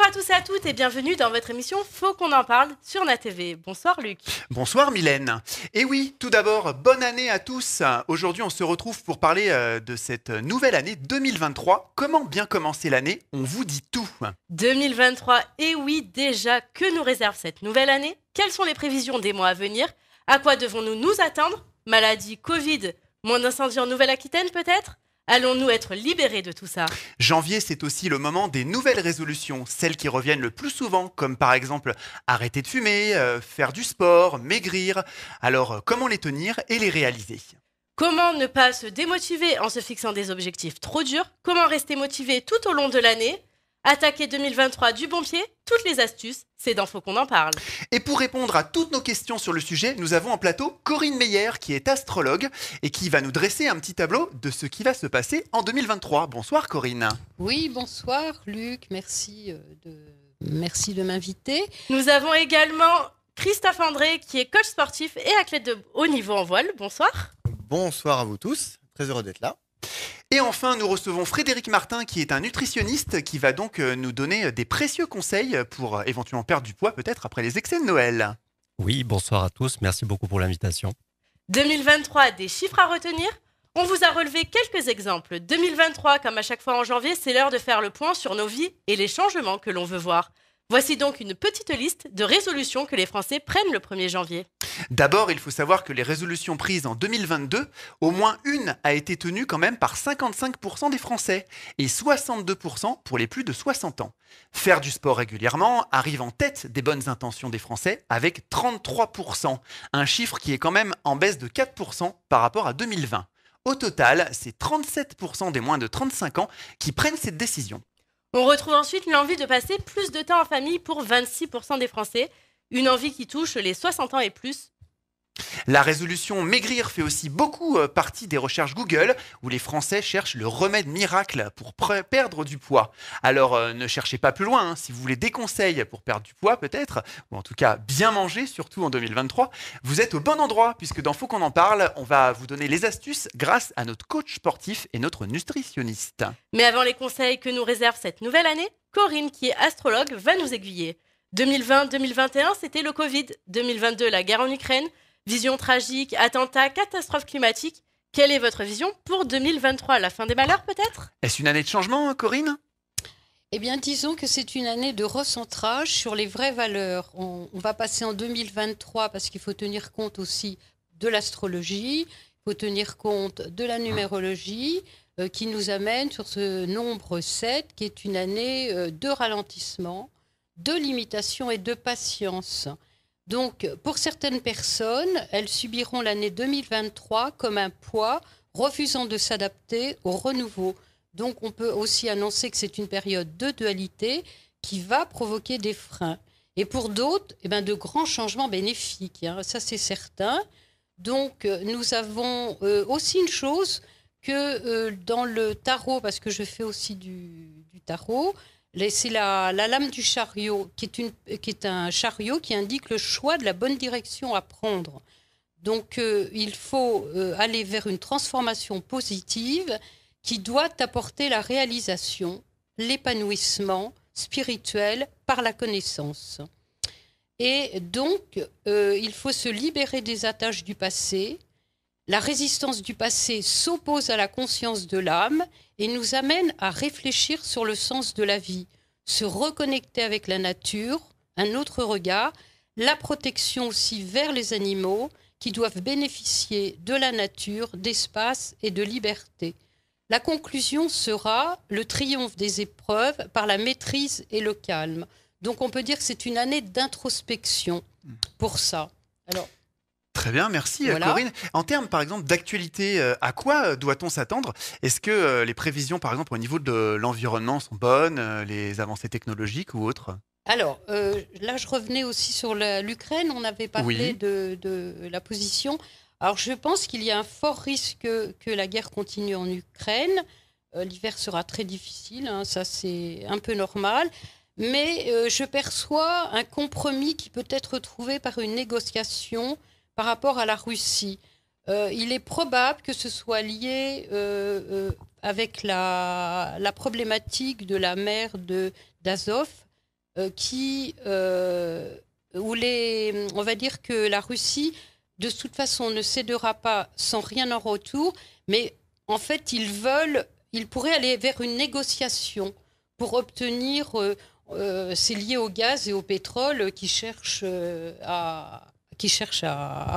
à tous et à toutes et bienvenue dans votre émission Faut qu'on en parle sur NATV. Bonsoir Luc. Bonsoir Mylène. Et oui, tout d'abord, bonne année à tous. Aujourd'hui, on se retrouve pour parler de cette nouvelle année 2023. Comment bien commencer l'année? On vous dit tout. 2023, et oui, déjà, que nous réserve cette nouvelle année? Quelles sont les prévisions des mois à venir? À quoi devons-nous nous attendre? Maladie, Covid, moins d'incendies en Nouvelle-Aquitaine peut-être? Allons-nous être libérés de tout ça? Janvier, c'est aussi le moment des nouvelles résolutions, celles qui reviennent le plus souvent, comme par exemple arrêter de fumer, faire du sport, maigrir. Alors, comment les tenir et les réaliser? Comment ne pas se démotiver en se fixant des objectifs trop durs? Comment rester motivé tout au long de l'année? Attaquer 2023 du bon pied? Toutes les astuces, c'est dans Faut qu'on en parle. Et pour répondre à toutes nos questions sur le sujet, nous avons en plateau Corinne Meyer, qui est astrologue et qui va nous dresser un petit tableau de ce qui va se passer en 2023. Bonsoir Corinne. Oui, bonsoir Luc, merci de m'inviter. Nous avons également Christophe André, qui est coach sportif et athlète de haut niveau en voile. Bonsoir. Bonsoir à vous tous, très heureux d'être là. Et enfin, nous recevons Frédéric Martin, qui est un nutritionniste, qui va donc nous donner des précieux conseils pour éventuellement perdre du poids, peut-être après les excès de Noël. Oui, bonsoir à tous, merci beaucoup pour l'invitation. 2023, des chiffres à retenir? On vous a relevé quelques exemples. 2023, comme à chaque fois en janvier, c'est l'heure de faire le point sur nos vies et les changements que l'on veut voir. Voici donc une petite liste de résolutions que les Français prennent le 1er janvier. D'abord, il faut savoir que les résolutions prises en 2022, au moins une a été tenue quand même par 55% des Français et 62% pour les plus de 60 ans. Faire du sport régulièrement arrive en tête des bonnes intentions des Français avec 33%, un chiffre qui est quand même en baisse de 4% par rapport à 2020. Au total, c'est 37% des moins de 35 ans qui prennent cette décision. On retrouve ensuite l'envie de passer plus de temps en famille pour 26% des Français, une envie qui touche les 60 ans et plus. La résolution maigrir fait aussi beaucoup partie des recherches Google où les Français cherchent le remède miracle pour perdre du poids. Alors ne cherchez pas plus loin, si vous voulez des conseils pour perdre du poids peut-être, ou en tout cas bien manger surtout en 2023, vous êtes au bon endroit puisque dans Faut qu'on en parle, on va vous donner les astuces grâce à notre coach sportif et notre nutritionniste. Mais avant les conseils que nous réserve cette nouvelle année, Corinne, qui est astrologue, va nous aiguiller. 2020-2021, c'était le Covid. 2022, la guerre en Ukraine. Vision tragique, attentats, catastrophes climatiques. Quelle est votre vision pour 2023? La fin des malheurs peut-être? Est-ce une année de changement, Corinne? Eh bien, disons que c'est une année de recentrage sur les vraies valeurs. On va passer en 2023 parce qu'il faut tenir compte aussi de l'astrologie, il faut tenir compte de la numérologie qui nous amène sur ce nombre 7 qui est une année de ralentissement, de limitation et de patience. Donc, pour certaines personnes, elles subiront l'année 2023 comme un poids, refusant de s'adapter au renouveau. Donc, on peut aussi annoncer que c'est une période de dualité qui va provoquer des freins. Et pour d'autres, de grands changements bénéfiques, ça c'est certain. Donc, nous avons aussi une chose que dans le tarot, parce que je fais aussi du tarot, c'est la lame du chariot, qui est un chariot qui indique le choix de la bonne direction à prendre. Donc, il faut aller vers une transformation positive qui doit apporter la réalisation, l'épanouissement spirituel par la connaissance. Et donc, il faut se libérer des attaches du passé. La résistance du passé s'oppose à la conscience de l'âme et nous amène à réfléchir sur le sens de la vie, se reconnecter avec la nature, un autre regard, la protection aussi vers les animaux qui doivent bénéficier de la nature, d'espace et de liberté. La conclusion sera le triomphe des épreuves par la maîtrise et le calme. Donc on peut dire que c'est une année d'introspection pour ça. Alors, très bien, merci voilà. Corinne. En termes, par exemple, d'actualité, à quoi doit-on s'attendre? Est-ce que les prévisions, par exemple, au niveau de l'environnement sont bonnes, les avancées technologiques ou autres? Alors, là, je revenais aussi sur l'Ukraine. On avait parlé Oui. de la position. Alors, je pense qu'il y a un fort risque que la guerre continue en Ukraine. L'hiver sera très difficile, ça c'est un peu normal. Mais je perçois un compromis qui peut être trouvé par une négociation par rapport à la Russie. Il est probable que ce soit lié avec la problématique de la mer d'Azov, on va dire que la Russie, de toute façon, ne cédera pas sans rien en retour, mais en fait, ils pourraient aller vers une négociation pour obtenir, c'est lié au gaz et au pétrole qu'ils cherchent à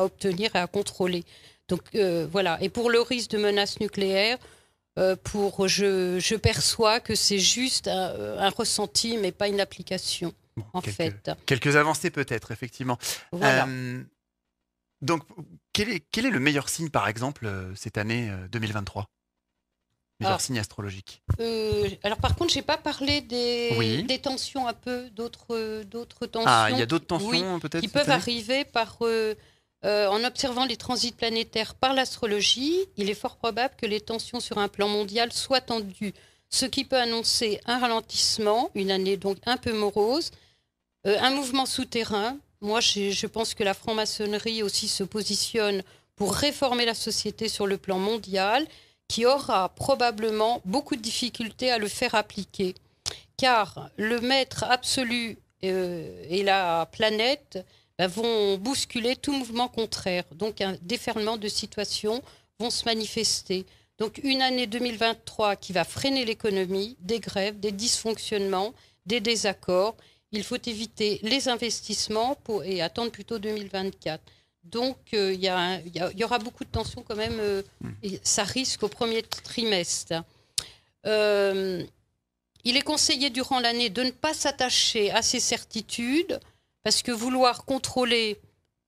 obtenir et à contrôler. Donc voilà. Et pour le risque de menace nucléaire, je perçois que c'est juste un ressenti, mais pas une application, Quelques avancées peut-être, effectivement. Voilà. Donc, quel est le meilleur signe, par exemple, cette année 2023 ? Meilleur signe astrologique. Alors par contre, je n'ai pas parlé des tensions un peu, d'autres tensions. Ah, il y a d'autres tensions peut-être qui peuvent arriver en observant les transits planétaires par l'astrologie. Il est fort probable que les tensions sur un plan mondial soient tendues, ce qui peut annoncer un ralentissement, une année donc un peu morose, un mouvement souterrain. Moi, je pense que la franc-maçonnerie aussi se positionne pour réformer la société sur le plan mondial, qui aura probablement beaucoup de difficultés à le faire appliquer. Car le maître absolu et la planète vont bousculer tout mouvement contraire. Donc un déferlement de situations vont se manifester. Donc une année 2023 qui va freiner l'économie, des grèves, des dysfonctionnements, des désaccords. Il faut éviter les investissements et attendre plutôt 2024. Donc, il y aura beaucoup de tensions quand même, et ça risque au premier trimestre. Il est conseillé durant l'année de ne pas s'attacher à ces certitudes, parce que vouloir contrôler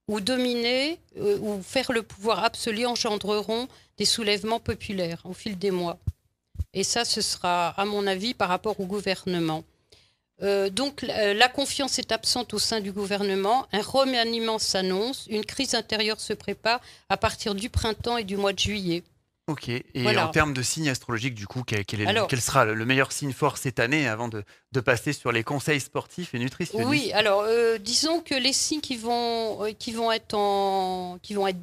ou dominer ou faire le pouvoir absolu engendreront des soulèvements populaires au fil des mois. Et ça, ce sera, à mon avis, par rapport au gouvernement. Donc la confiance est absente au sein du gouvernement, un remaniement s'annonce, une crise intérieure se prépare à partir du printemps et du mois de juillet. Ok, et voilà. En termes de signes astrologiques, du coup, quel sera le meilleur signe fort cette année avant de passer sur les conseils sportifs et nutritionnistes ? Oui, alors disons que les signes qui vont être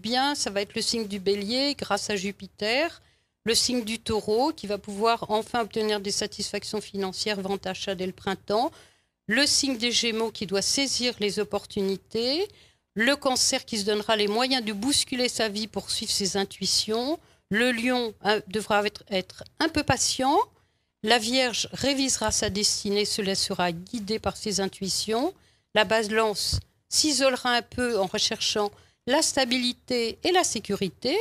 bien, ça va être le signe du Bélier grâce à Jupiter, le signe du Taureau qui va pouvoir enfin obtenir des satisfactions financières, vente achat dès le printemps, le signe des Gémeaux qui doit saisir les opportunités, le Cancer qui se donnera les moyens de bousculer sa vie pour suivre ses intuitions, le Lion devra être un peu patient, la Vierge révisera sa destinée, se laissera guider par ses intuitions, la Balance s'isolera un peu en recherchant la stabilité et la sécurité,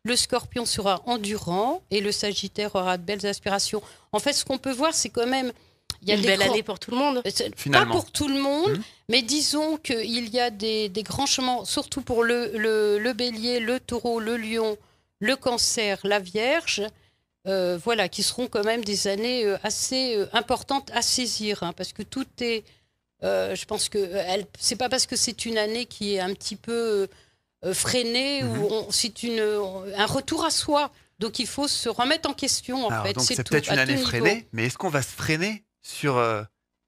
le Scorpion sera endurant et le Sagittaire aura de belles aspirations. En fait, ce qu'on peut voir, c'est quand même... Il y a une belle année pour tout le monde. Pas pour tout le monde, mais disons qu'il y a des grands changements, surtout pour le Bélier, le Taureau, le Lion, le Cancer, la Vierge, qui seront quand même des années assez importantes à saisir, parce que tout est... je pense que c'est pas parce que c'est une année qui est un petit peu... freiner ou c'est un retour à soi. Donc il faut se remettre en question. Donc c'est peut-être une année freinée, mais est-ce qu'on va se freiner sur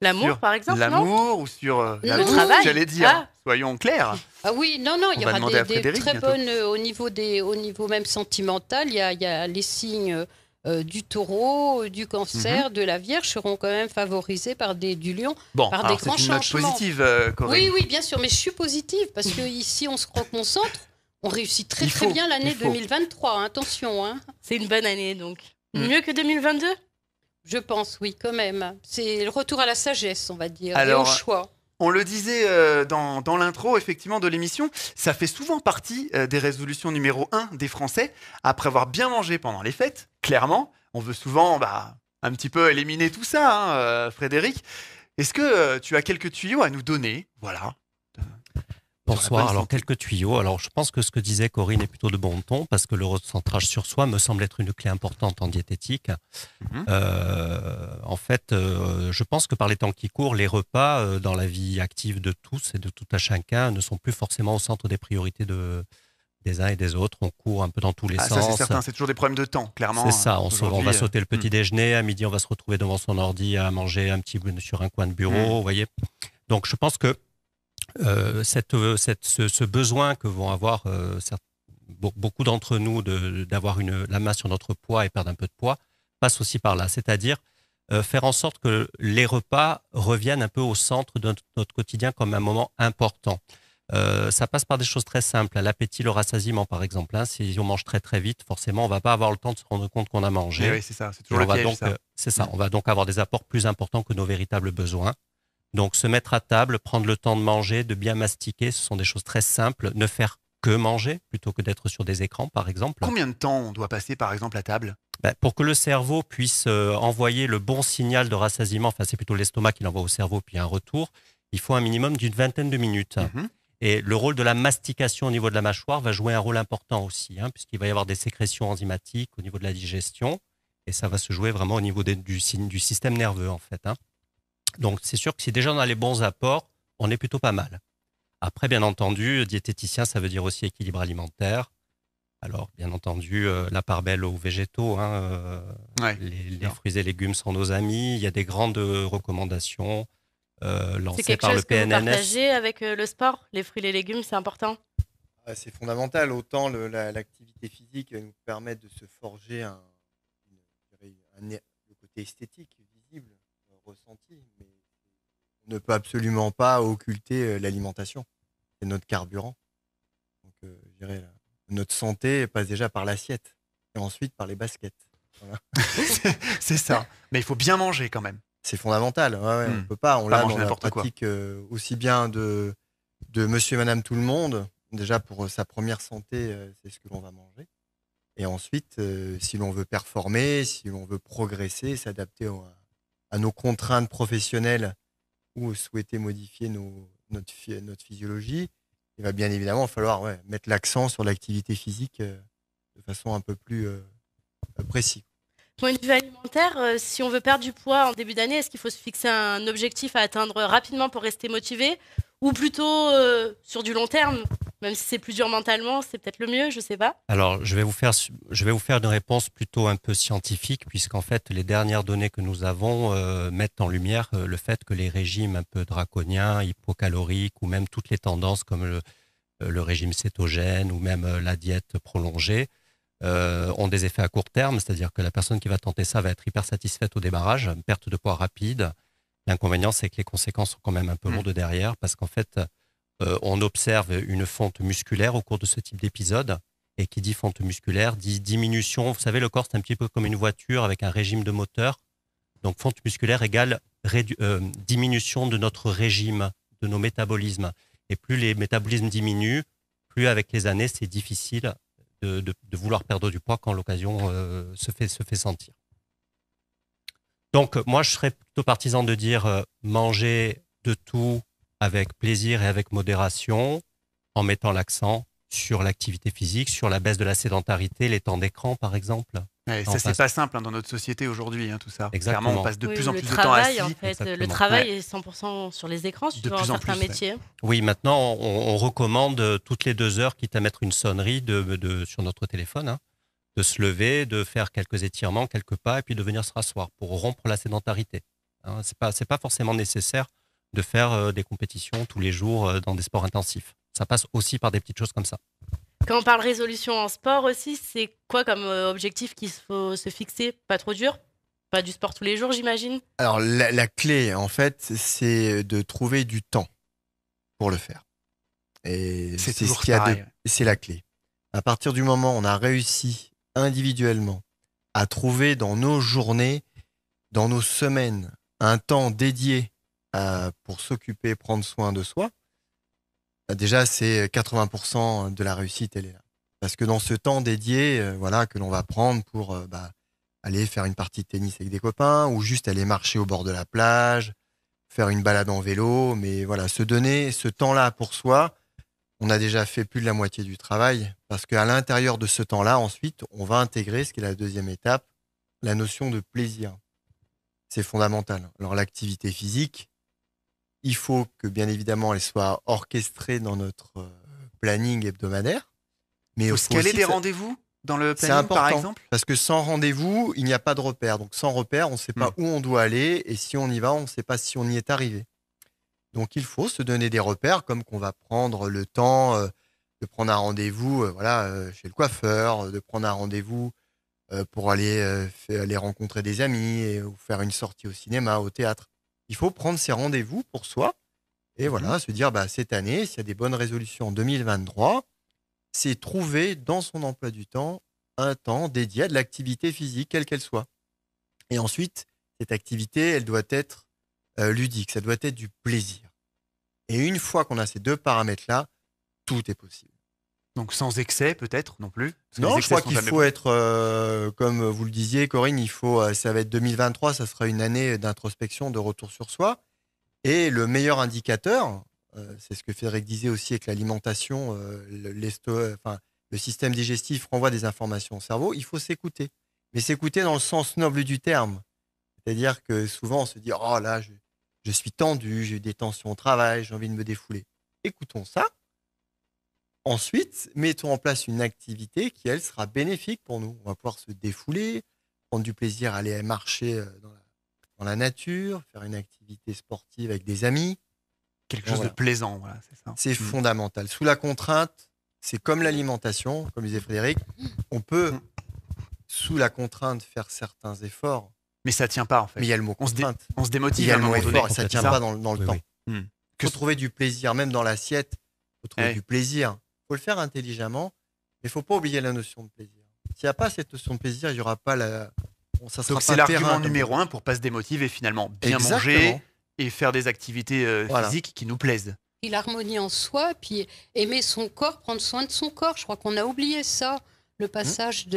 l'amour, par exemple, l'amour ou sur le travail, j'allais dire. Soyons clairs. Ah oui, non, il y aura des très bonnes au niveau même sentimental. Il y a les signes du Taureau, du Cancer, de la Vierge seront quand même favorisés par du Lion, par des grands changements. C'est une note positive, Corinne. Oui, bien sûr, mais je suis positive parce que ici on se croque-concentre, on réussit très bien l'année 2023. Attention, c'est une bonne année donc. Mieux que 2022 ? Je pense, oui, quand même. C'est le retour à la sagesse, on va dire, alors, et au choix. On le disait dans l'intro effectivement de l'émission, ça fait souvent partie des résolutions numéro 1 des Français. Après avoir bien mangé pendant les fêtes, clairement, on veut souvent un petit peu éliminer tout ça, Frédéric. Est-ce que tu as quelques tuyaux à nous donner ? Voilà. Bonsoir, alors quelques tuyaux. Alors je pense que ce que disait Corinne est plutôt de bon ton parce que le recentrage sur soi me semble être une clé importante en diététique. En fait, je pense que par les temps qui courent, les repas dans la vie active de tous et de tout à chacun ne sont plus forcément au centre des priorités des uns et des autres. On court un peu dans tous les sens. Ça c'est certain, c'est toujours des problèmes de temps, clairement. C'est ça, on va sauter le petit déjeuner, à midi on va se retrouver devant son ordi à manger un petit peu sur un coin de bureau, vous voyez. Donc je pense que ce besoin que vont avoir beaucoup d'entre nous d'avoir la main sur notre poids et perdre un peu de poids passe aussi par là. C'est-à-dire faire en sorte que les repas reviennent un peu au centre de notre quotidien comme un moment important. Ça passe par des choses très simples. L'appétit, le rassasiement, par exemple. Si on mange très très vite, forcément, on va pas avoir le temps de se rendre compte qu'on a mangé. Oui, c'est ça, c'est toujours le piège, ça. C'est ça. On va donc avoir des apports plus importants que nos véritables besoins. Donc, se mettre à table, prendre le temps de manger, de bien mastiquer, ce sont des choses très simples. Ne faire que manger plutôt que d'être sur des écrans, par exemple. Combien de temps on doit passer, par exemple, à table? Pour que le cerveau puisse envoyer le bon signal de rassasiement, enfin c'est plutôt l'estomac qui l'envoie au cerveau, puis un retour, il faut un minimum d'une vingtaine de minutes. Et le rôle de la mastication au niveau de la mâchoire va jouer un rôle important aussi, puisqu'il va y avoir des sécrétions enzymatiques au niveau de la digestion, et ça va se jouer vraiment au niveau du système nerveux, en fait. Donc c'est sûr que si déjà on a les bons apports, on est plutôt pas mal. Après, bien entendu, diététicien, ça veut dire aussi équilibre alimentaire. Alors, bien entendu, la part belle aux végétaux. Les fruits et légumes sont nos amis. Il y a des grandes recommandations lancées par le PNNS. C'est quelque chose que vous partagez avec le sport? Les fruits et les légumes, c'est important? C'est fondamental. Autant l'activité physique nous permet de se forger le côté esthétique, visible, ressenti. Mais on ne peut absolument pas occulter l'alimentation. C'est notre carburant. Donc, je dirais notre santé passe déjà par l'assiette et ensuite par les baskets. Voilà. C'est ça. Mais il faut bien manger quand même. C'est fondamental. On ne peut pas. On l'a dans la pratique aussi bien de monsieur et madame tout le monde. Déjà pour sa première santé, c'est ce que l'on va manger. Et ensuite, si l'on veut performer, si l'on veut progresser, s'adapter à nos contraintes professionnelles ou souhaiter modifier notre physiologie, il va bien évidemment falloir mettre l'accent sur l'activité physique de façon un peu plus précise. Point de vue alimentaire, si on veut perdre du poids en début d'année, est-ce qu'il faut se fixer un objectif à atteindre rapidement pour rester motivé? Ou plutôt sur du long terme? Même si c'est plus dur mentalement, c'est peut-être le mieux, je ne sais pas. Alors, je vais vous faire une réponse plutôt un peu scientifique, puisqu'en fait, les dernières données que nous avons mettent en lumière le fait que les régimes un peu draconiens, hypocaloriques, ou même toutes les tendances comme le régime cétogène, ou même la diète prolongée, ont des effets à court terme, c'est-à-dire que la personne qui va tenter ça va être hyper satisfaite au démarrage, perte de poids rapide. L'inconvénient, c'est que les conséquences sont quand même un peu lourdes derrière, parce qu'en fait, on observe une fonte musculaire au cours de ce type d'épisode. Et qui dit fonte musculaire dit diminution. Vous savez, le corps, c'est un petit peu comme une voiture avec un régime de moteur. Donc, fonte musculaire égale diminution de notre régime, de nos métabolismes. Et plus les métabolismes diminuent, plus avec les années, c'est difficile de vouloir perdre du poids quand l'occasion se fait sentir. Donc, moi, je serais plutôt partisan de dire manger de tout avec plaisir et avec modération, en mettant l'accent sur l'activité physique, sur la baisse de la sédentarité, les temps d'écran, par exemple. Ça, c'est pas simple dans notre société aujourd'hui, tout ça. Exactement. Clairement, on passe de plus en plus de temps assis. En fait, le travail est 100% sur les écrans, sur certains métiers. Oui, maintenant, on recommande toutes les 2 heures, quitte à mettre une sonnerie sur notre téléphone, de se lever, de faire quelques étirements, quelques pas, et puis de venir se rasseoir pour rompre la sédentarité. C'est pas forcément nécessaire de faire des compétitions tous les jours dans des sports intensifs. Ça passe aussi par des petites choses comme ça. Quand on parle résolution en sport aussi, c'est quoi comme objectif qu'il faut se fixer? Pas trop dur? Pas du sport tous les jours, j'imagine? Alors, la clé, en fait, c'est de trouver du temps pour le faire. Et c'est ce qu'il y a c'est la clé. À partir du moment où on a réussi individuellement à trouver dans nos journées, dans nos semaines, un temps dédié pour s'occuper, prendre soin de soi, déjà c'est 80% de la réussite, elle est là. Parce que dans ce temps dédié, que l'on va prendre pour aller faire une partie de tennis avec des copains, ou juste aller marcher au bord de la plage, faire une balade en vélo, mais voilà, se donner ce temps-là pour soi, on a déjà fait plus de la moitié du travail, parce qu'à l'intérieur de ce temps-là, ensuite, on va intégrer, ce qui est la deuxième étape, la notion de plaisir. C'est fondamental. Alors l'activité physique, il faut que, bien évidemment, elle soit orchestrée dans notre planning hebdomadaire. Mais il faut se caler des rendez-vous dans le planning, important, par exemple? Parce que sans rendez-vous, il n'y a pas de repère. Donc sans repère, on ne sait pas où on doit aller. Et si on y va, on ne sait pas si on y est arrivé. Donc il faut se donner des repères, comme qu'on va prendre le temps de prendre un rendez-vous chez le coiffeur, de prendre un rendez-vous pour aller rencontrer des amis ou faire une sortie au cinéma, au théâtre. Il faut prendre ses rendez-vous pour soi et voilà, se dire cette année, s'il y a des bonnes résolutions en 2023, c'est trouver dans son emploi du temps un temps dédié à de l'activité physique, quelle qu'elle soit. Et ensuite, cette activité, elle doit être ludique, ça doit être du plaisir. Et une fois qu'on a ces deux paramètres-là, tout est possible. Donc sans excès peut-être non plus? Non, je crois qu'il faut être, comme vous le disiez Corinne, ça va être 2023, ça sera une année d'introspection, de retour sur soi. Et le meilleur indicateur, c'est ce que Frédéric disait aussi avec l'alimentation, le système digestif renvoie des informations au cerveau, il faut s'écouter. Mais s'écouter dans le sens noble du terme. C'est-à-dire que souvent on se dit « Oh là, je suis tendu, j'ai eu des tensions au travail, j'ai envie de me défouler. » Écoutons ça. Ensuite, mettons en place une activité qui, elle, sera bénéfique pour nous. On va pouvoir se défouler, prendre du plaisir à aller marcher dans la nature, faire une activité sportive avec des amis. Quelque chose de plaisant, voilà, c'est ça. C'est fondamental. Sous la contrainte, c'est comme l'alimentation, comme disait Frédéric, on peut, sous la contrainte, faire certains efforts. Mais ça ne tient pas, en fait. Mais il y a le mot contrainte. On se démotive. Il y a le mot effort et ça ne tient pas dans le temps. Il faut trouver du plaisir, même dans l'assiette, il faut trouver du plaisir. Il faut le faire intelligemment, mais il ne faut pas oublier la notion de plaisir. S'il n'y a pas cette notion de plaisir, il n'y aura pas ça sera donc c'est l'argument numéro 1 pour ne pas se démotiver finalement. Bien manger et faire des activités physiques qui nous plaisent. Et l'harmonie en soi, puis aimer son corps, prendre soin de son corps. Je crois qu'on a oublié ça, le passage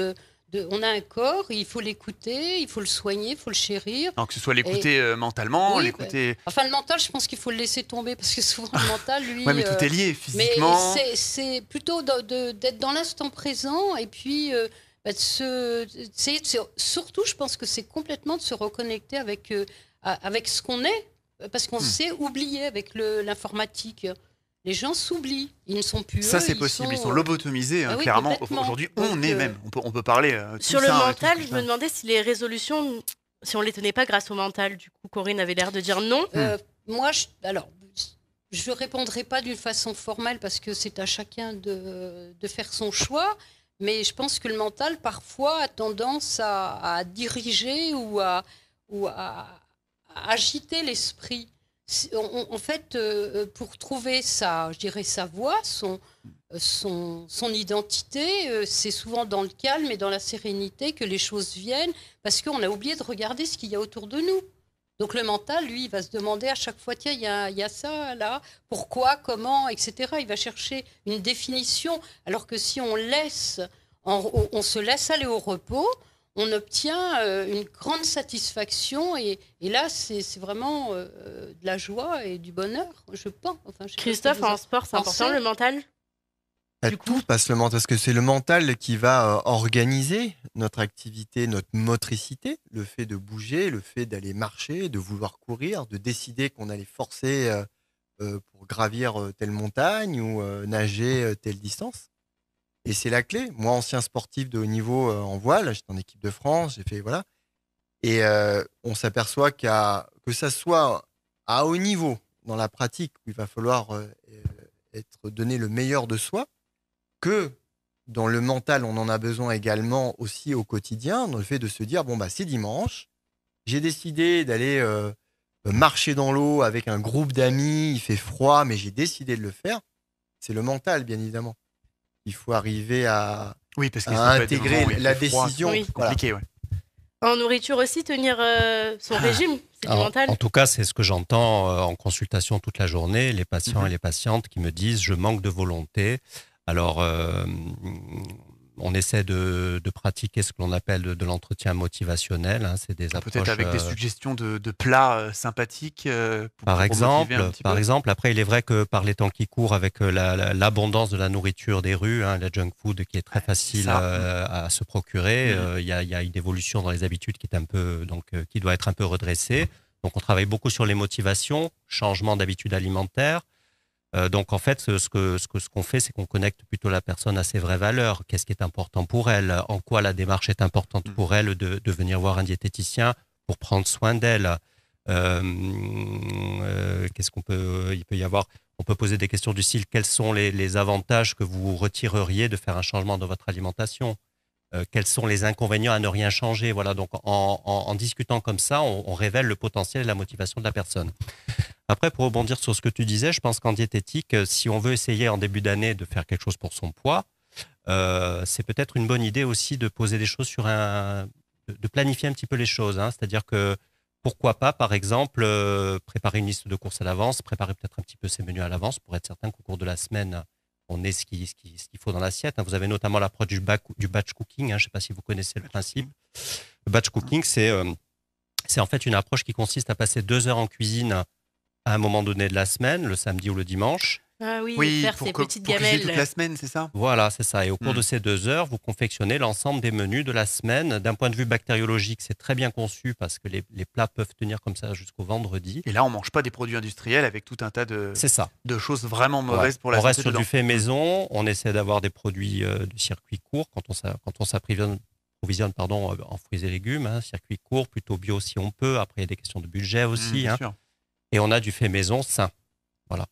on a un corps, il faut l'écouter, il faut le soigner, il faut le chérir. Alors que ce soit l'écouter mentalement, l'écouter... Enfin, le mental, je pense qu'il faut le laisser tomber, parce que souvent, le mental, lui... Oui, mais tout est lié, physiquement. Mais c'est plutôt d'être dans l'instant présent, et puis surtout, je pense que c'est complètement de se reconnecter avec ce qu'on est, parce qu'on s'est oublié avec l'informatique. Les gens s'oublient, ils ne sont plus ça, c'est possible, ils sont lobotomisés, clairement. Aujourd'hui, on peut parler. Sur le mental, je me demandais si les résolutions, si on les tenait pas grâce au mental. Du coup, Corinne avait l'air de dire non. Moi, je répondrai pas d'une façon formelle parce que c'est à chacun de faire son choix. Mais je pense que le mental, parfois, a tendance à diriger ou à agiter l'esprit. En fait, pour trouver sa voie, son identité, c'est souvent dans le calme et dans la sérénité que les choses viennent, parce qu'on a oublié de regarder ce qu'il y a autour de nous. Donc le mental, lui, il va se demander à chaque fois, tiens, il y a ça, là, pourquoi, comment, etc. Il va chercher une définition, alors que si on se laisse aller au repos, on obtient une grande satisfaction et là, c'est vraiment de la joie et du bonheur, je pense. Christophe, en sport, c'est important le mental? Tout passe le mental, parce que c'est le mental qui va organiser notre activité, notre motricité, le fait de bouger, le fait d'aller marcher, de vouloir courir, de décider qu'on allait forcer pour gravir telle montagne ou nager telle distance. Et c'est la clé. Moi, ancien sportif de haut niveau en voile, j'étais en équipe de France, j'ai fait voilà. Et on s'aperçoit que ça soit à haut niveau dans la pratique, où il va falloir donner le meilleur de soi, que dans le mental, on en a besoin également aussi au quotidien, dans le fait de se dire c'est dimanche, j'ai décidé d'aller marcher dans l'eau avec un groupe d'amis, il fait froid, mais j'ai décidé de le faire. C'est le mental, bien évidemment. Il faut arriver à intégrer la décision. Oui. Compliqué, ouais. En nourriture aussi, tenir son régime, c'est du mental. En tout cas, c'est ce que j'entends en consultation toute la journée, les patients et les patientes qui me disent « je manque de volonté ». Alors, on essaie de pratiquer ce que l'on appelle de l'entretien motivationnel. Hein, c'est des approches, peut-être avec des suggestions de plats sympathiques. Par exemple, après, il est vrai que par les temps qui courent, avec l'abondance de la nourriture des rues, la junk food qui est très facile à se procurer, il y a une évolution dans les habitudes qui doit être un peu redressée. Donc, on travaille beaucoup sur les motivations, changement d'habitudes alimentaires. Donc en fait, ce qu'on fait, c'est qu'on connecte plutôt la personne à ses vraies valeurs. Qu'est-ce qui est important pour elle? En quoi la démarche est importante pour elle de venir voir un diététicien pour prendre soin d'elle? Qu'est-ce il peut y avoir? On peut poser des questions du style: quels sont les avantages que vous retireriez de faire un changement dans votre alimentation? quels sont les inconvénients à ne rien changer. Voilà, donc en discutant comme ça, on révèle le potentiel et la motivation de la personne. Après, pour rebondir sur ce que tu disais, je pense qu'en diététique, si on veut essayer en début d'année de faire quelque chose pour son poids, c'est peut-être une bonne idée aussi de poser des choses de planifier un petit peu les choses. Hein. C'est-à-dire que pourquoi pas, par exemple, préparer une liste de courses à l'avance, préparer peut-être un petit peu ses menus à l'avance pour être certain qu'au cours de la semaine, on ait ce qu'il faut dans l'assiette. Vous avez notamment l'approche du batch cooking. Je ne sais pas si vous connaissez le principe. Le batch cooking, c'est en fait une approche qui consiste à passer 2 heures en cuisine à un moment donné de la semaine, le samedi ou le dimanche. Ah oui, faire pour ces petites cuisiner gamelles. toute la semaine, c'est ça? Voilà, c'est ça. Et au cours de ces 2 heures, vous confectionnez l'ensemble des menus de la semaine. D'un point de vue bactériologique, c'est très bien conçu parce que les plats peuvent tenir comme ça jusqu'au vendredi. Et là, on mange pas des produits industriels avec tout un tas de choses vraiment mauvaises pour la santé. On reste sur du fait maison. On essaie d'avoir des produits de circuit court quand on s'approvisionne en fruits et légumes. Circuit court, plutôt bio si on peut. Après, il y a des questions de budget aussi. Bien sûr. Et on a du fait maison sain. Voilà.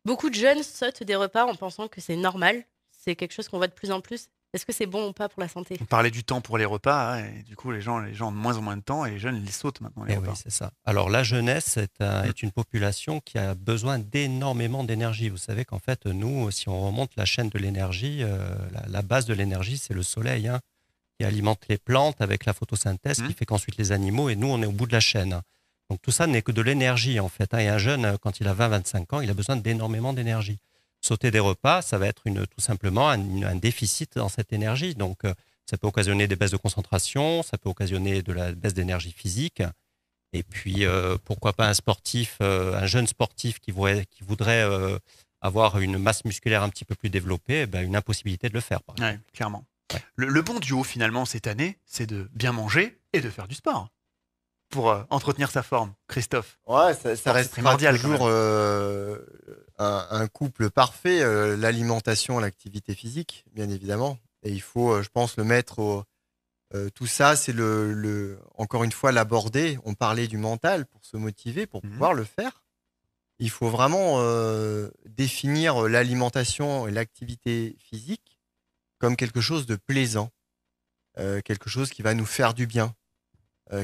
Beaucoup de jeunes sautent des repas en pensant que c'est normal. C'est quelque chose qu'on voit de plus en plus. Est-ce que c'est bon ou pas pour la santé? On parlait du temps pour les repas, et du coup, les gens ont de moins en moins de temps et les jeunes, ils sautent maintenant les repas. Oui, c'est ça. Alors, la jeunesse est une population qui a besoin d'énormément d'énergie. Vous savez qu'en fait, nous, si on remonte la chaîne de l'énergie, la base de l'énergie, c'est le soleil qui alimente les plantes avec la photosynthèse qui fait qu'ensuite les animaux, et nous, on est au bout de la chaîne. Donc, tout ça n'est que de l'énergie, en fait. Et un jeune, quand il a 20-25 ans, il a besoin d'énormément d'énergie. Sauter des repas, ça va être tout simplement un déficit dans cette énergie. Donc, ça peut occasionner des baisses de concentration, ça peut occasionner de la baisse d'énergie physique. Et puis, pourquoi pas un jeune sportif qui voudrait avoir une masse musculaire un petit peu plus développée, une impossibilité de le faire. Oui, clairement. Ouais. Le bon duo, finalement, cette année, c'est de bien manger et de faire du sport pour entretenir sa forme. Christophe? Ouais, ça reste primordial toujours un couple parfait, l'alimentation, l'activité physique, bien évidemment. Et il faut, je pense, le mettre tout ça, c'est encore une fois l'aborder. On parlait du mental pour se motiver, pour pouvoir le faire. Il faut vraiment définir l'alimentation et l'activité physique comme quelque chose de plaisant, quelque chose qui va nous faire du bien.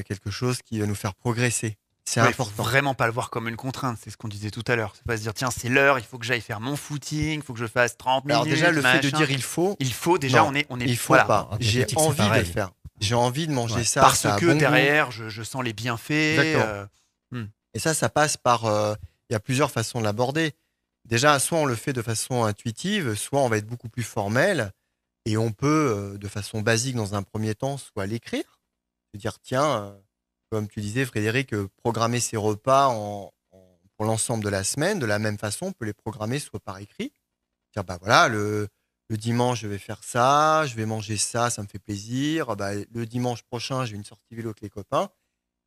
Quelque chose qui va nous faire progresser. C'est important. Il faut vraiment pas le voir comme une contrainte, c'est ce qu'on disait tout à l'heure. C'est pas se dire, tiens, c'est l'heure, il faut que j'aille faire mon footing, il faut que je fasse 30 minutes. Alors déjà, le fait de dire il faut, déjà, non, on est il faut pas. J'ai envie de le faire. J'ai envie de manger ça. Parce ça que bon derrière, je sens les bienfaits. Et ça passe par... il y a plusieurs façons de l'aborder. Déjà, soit on le fait de façon intuitive, soit on va être beaucoup plus formel, et on peut, de façon basique dans un premier temps, soit l'écrire. Dire, tiens, comme tu disais, Frédéric, programmer ses repas pour l'ensemble de la semaine, de la même façon, on peut les programmer soit par écrit. Dire, voilà, le dimanche, je vais faire ça, je vais manger ça, ça me fait plaisir. Le dimanche prochain, j'ai une sortie vélo avec les copains.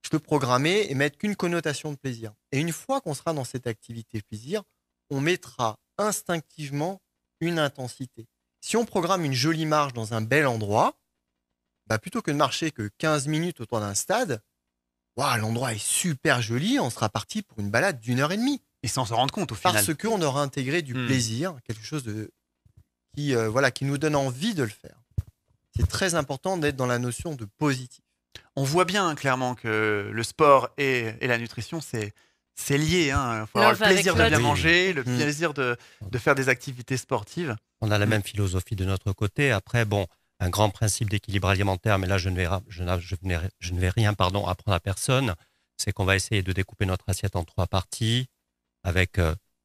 Je peux programmer et mettre qu'une connotation de plaisir. Et une fois qu'on sera dans cette activité plaisir, on mettra instinctivement une intensité. Si on programme une jolie marche dans un bel endroit, plutôt que de marcher que 15 minutes autour d'un stade, l'endroit est super joli, on sera parti pour une balade d'1h30. Et sans s'en rendre compte au final. Parce qu'on aura intégré du plaisir, quelque chose qui nous donne envie de le faire. C'est très important d'être dans la notion de positif. On voit bien clairement que le sport et la nutrition, c'est lié. Il faut avoir le plaisir de bien manger, le plaisir de faire des activités sportives. On a la même philosophie de notre côté. Après, un grand principe d'équilibre alimentaire, mais là, je ne vais rien apprendre à personne, c'est qu'on va essayer de découper notre assiette en 3 parties, avec,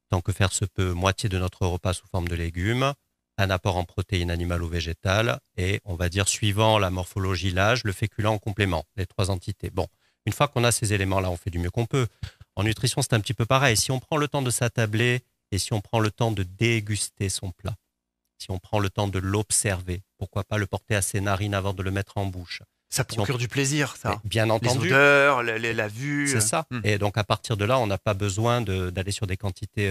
tant que faire se peut, moitié de notre repas sous forme de légumes, un apport en protéines animales ou végétales, et on va dire, suivant la morphologie, l'âge, le féculent en complément, les 3 entités. Bon, une fois qu'on a ces éléments-là, on fait du mieux qu'on peut. En nutrition, c'est un petit peu pareil. Si on prend le temps de s'attabler et si on prend le temps de déguster son plat, si on prend le temps de l'observer, pourquoi pas le porter à ses narines avant de le mettre en bouche. Ça procure du plaisir, ça. Bien entendu. Les odeurs, la vue. C'est ça. Et donc, à partir de là, on n'a pas besoin d'aller sur des quantités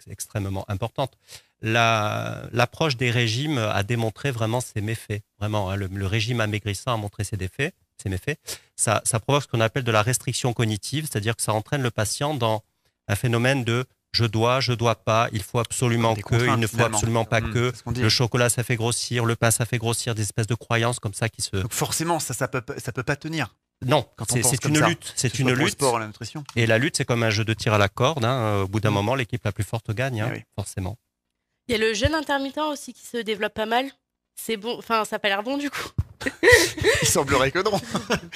extrêmement importantes. L'approche des régimes a démontré vraiment ses méfaits. Vraiment, le régime amaigrissant a montré ses méfaits. Ça provoque ce qu'on appelle de la restriction cognitive, c'est-à-dire que ça entraîne le patient dans un phénomène de « je dois pas, il faut absolument il ne faut absolument pas que. Le chocolat, ça fait grossir, le pain, ça fait grossir, des espèces de croyances comme ça qui se. Donc forcément, ça peut pas tenir. Non, c'est une lutte. C'est une lutte. Sport, la nutrition. Et la lutte, c'est comme un jeu de tir à la corde. Au bout d'un moment, l'équipe la plus forte gagne, forcément. Il y a le jeûne intermittent aussi qui se développe pas mal. C'est bon, enfin, ça n'a pas l'air bon du coup. Il semblerait que non.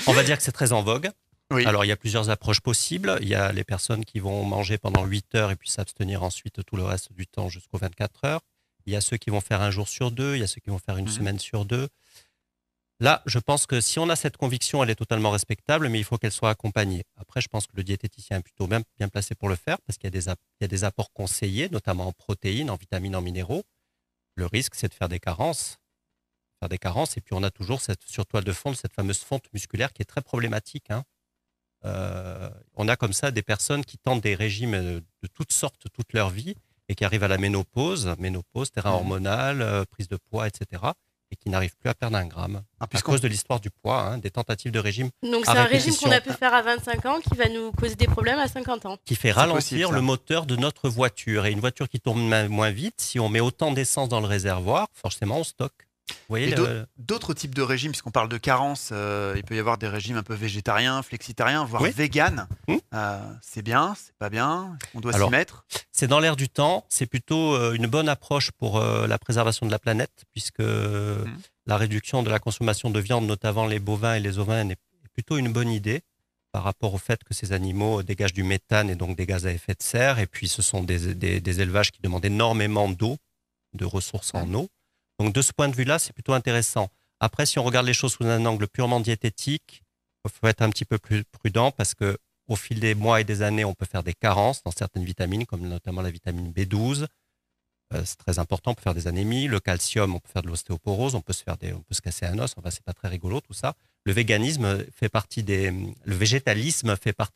On va dire que c'est très en vogue. Oui. Alors, il y a plusieurs approches possibles. Il y a les personnes qui vont manger pendant 8 heures et puis s'abstenir ensuite tout le reste du temps jusqu'aux 24 heures. Il y a ceux qui vont faire un jour sur 2. Il y a ceux qui vont faire une semaine sur 2. Là, je pense que si on a cette conviction, elle est totalement respectable, mais il faut qu'elle soit accompagnée. Après, je pense que le diététicien est plutôt bien placé pour le faire parce qu'il y a des apports conseillés, notamment en protéines, en vitamines, en minéraux. Le risque, c'est de faire des carences. Et puis, on a toujours sur toile de fond, cette fameuse fonte musculaire qui est très problématique. On a comme ça des personnes qui tentent des régimes de toutes sortes toute leur vie et qui arrivent à la ménopause, terrain hormonal, prise de poids, etc. et qui n'arrivent plus à perdre un gramme à cause de l'histoire du poids, des tentatives de régime. Donc c'est un régime qu'on a pu faire à 25 ans qui va nous causer des problèmes à 50 ans. Qui fait ralentir le moteur de notre voiture. Et une voiture qui tourne moins vite, si on met autant d'essence dans le réservoir, forcément on stocke. Vous voyez, d'autres types de régimes, puisqu'on parle de carence, il peut y avoir des régimes un peu végétariens, flexitariens, voire véganes. C'est bien, c'est pas bien, on doit s'y mettre. C'est dans l'air du temps, c'est plutôt une bonne approche pour la préservation de la planète, puisque la réduction de la consommation de viande, notamment les bovins et les ovins, est plutôt une bonne idée par rapport au fait que ces animaux dégagent du méthane et donc des gaz à effet de serre. Et puis ce sont des élevages qui demandent énormément d'eau, de ressources en eau. Donc, de ce point de vue-là, c'est plutôt intéressant. Après, si on regarde les choses sous un angle purement diététique, il faut être un petit peu plus prudent parce qu'au fil des mois et des années, on peut faire des carences dans certaines vitamines, comme notamment la vitamine B12. C'est très important, on peut faire des anémies. Le calcium, on peut faire de l'ostéoporose, on peut se casser un os. Enfin, c'est pas très rigolo tout ça. Le végétalisme fait partie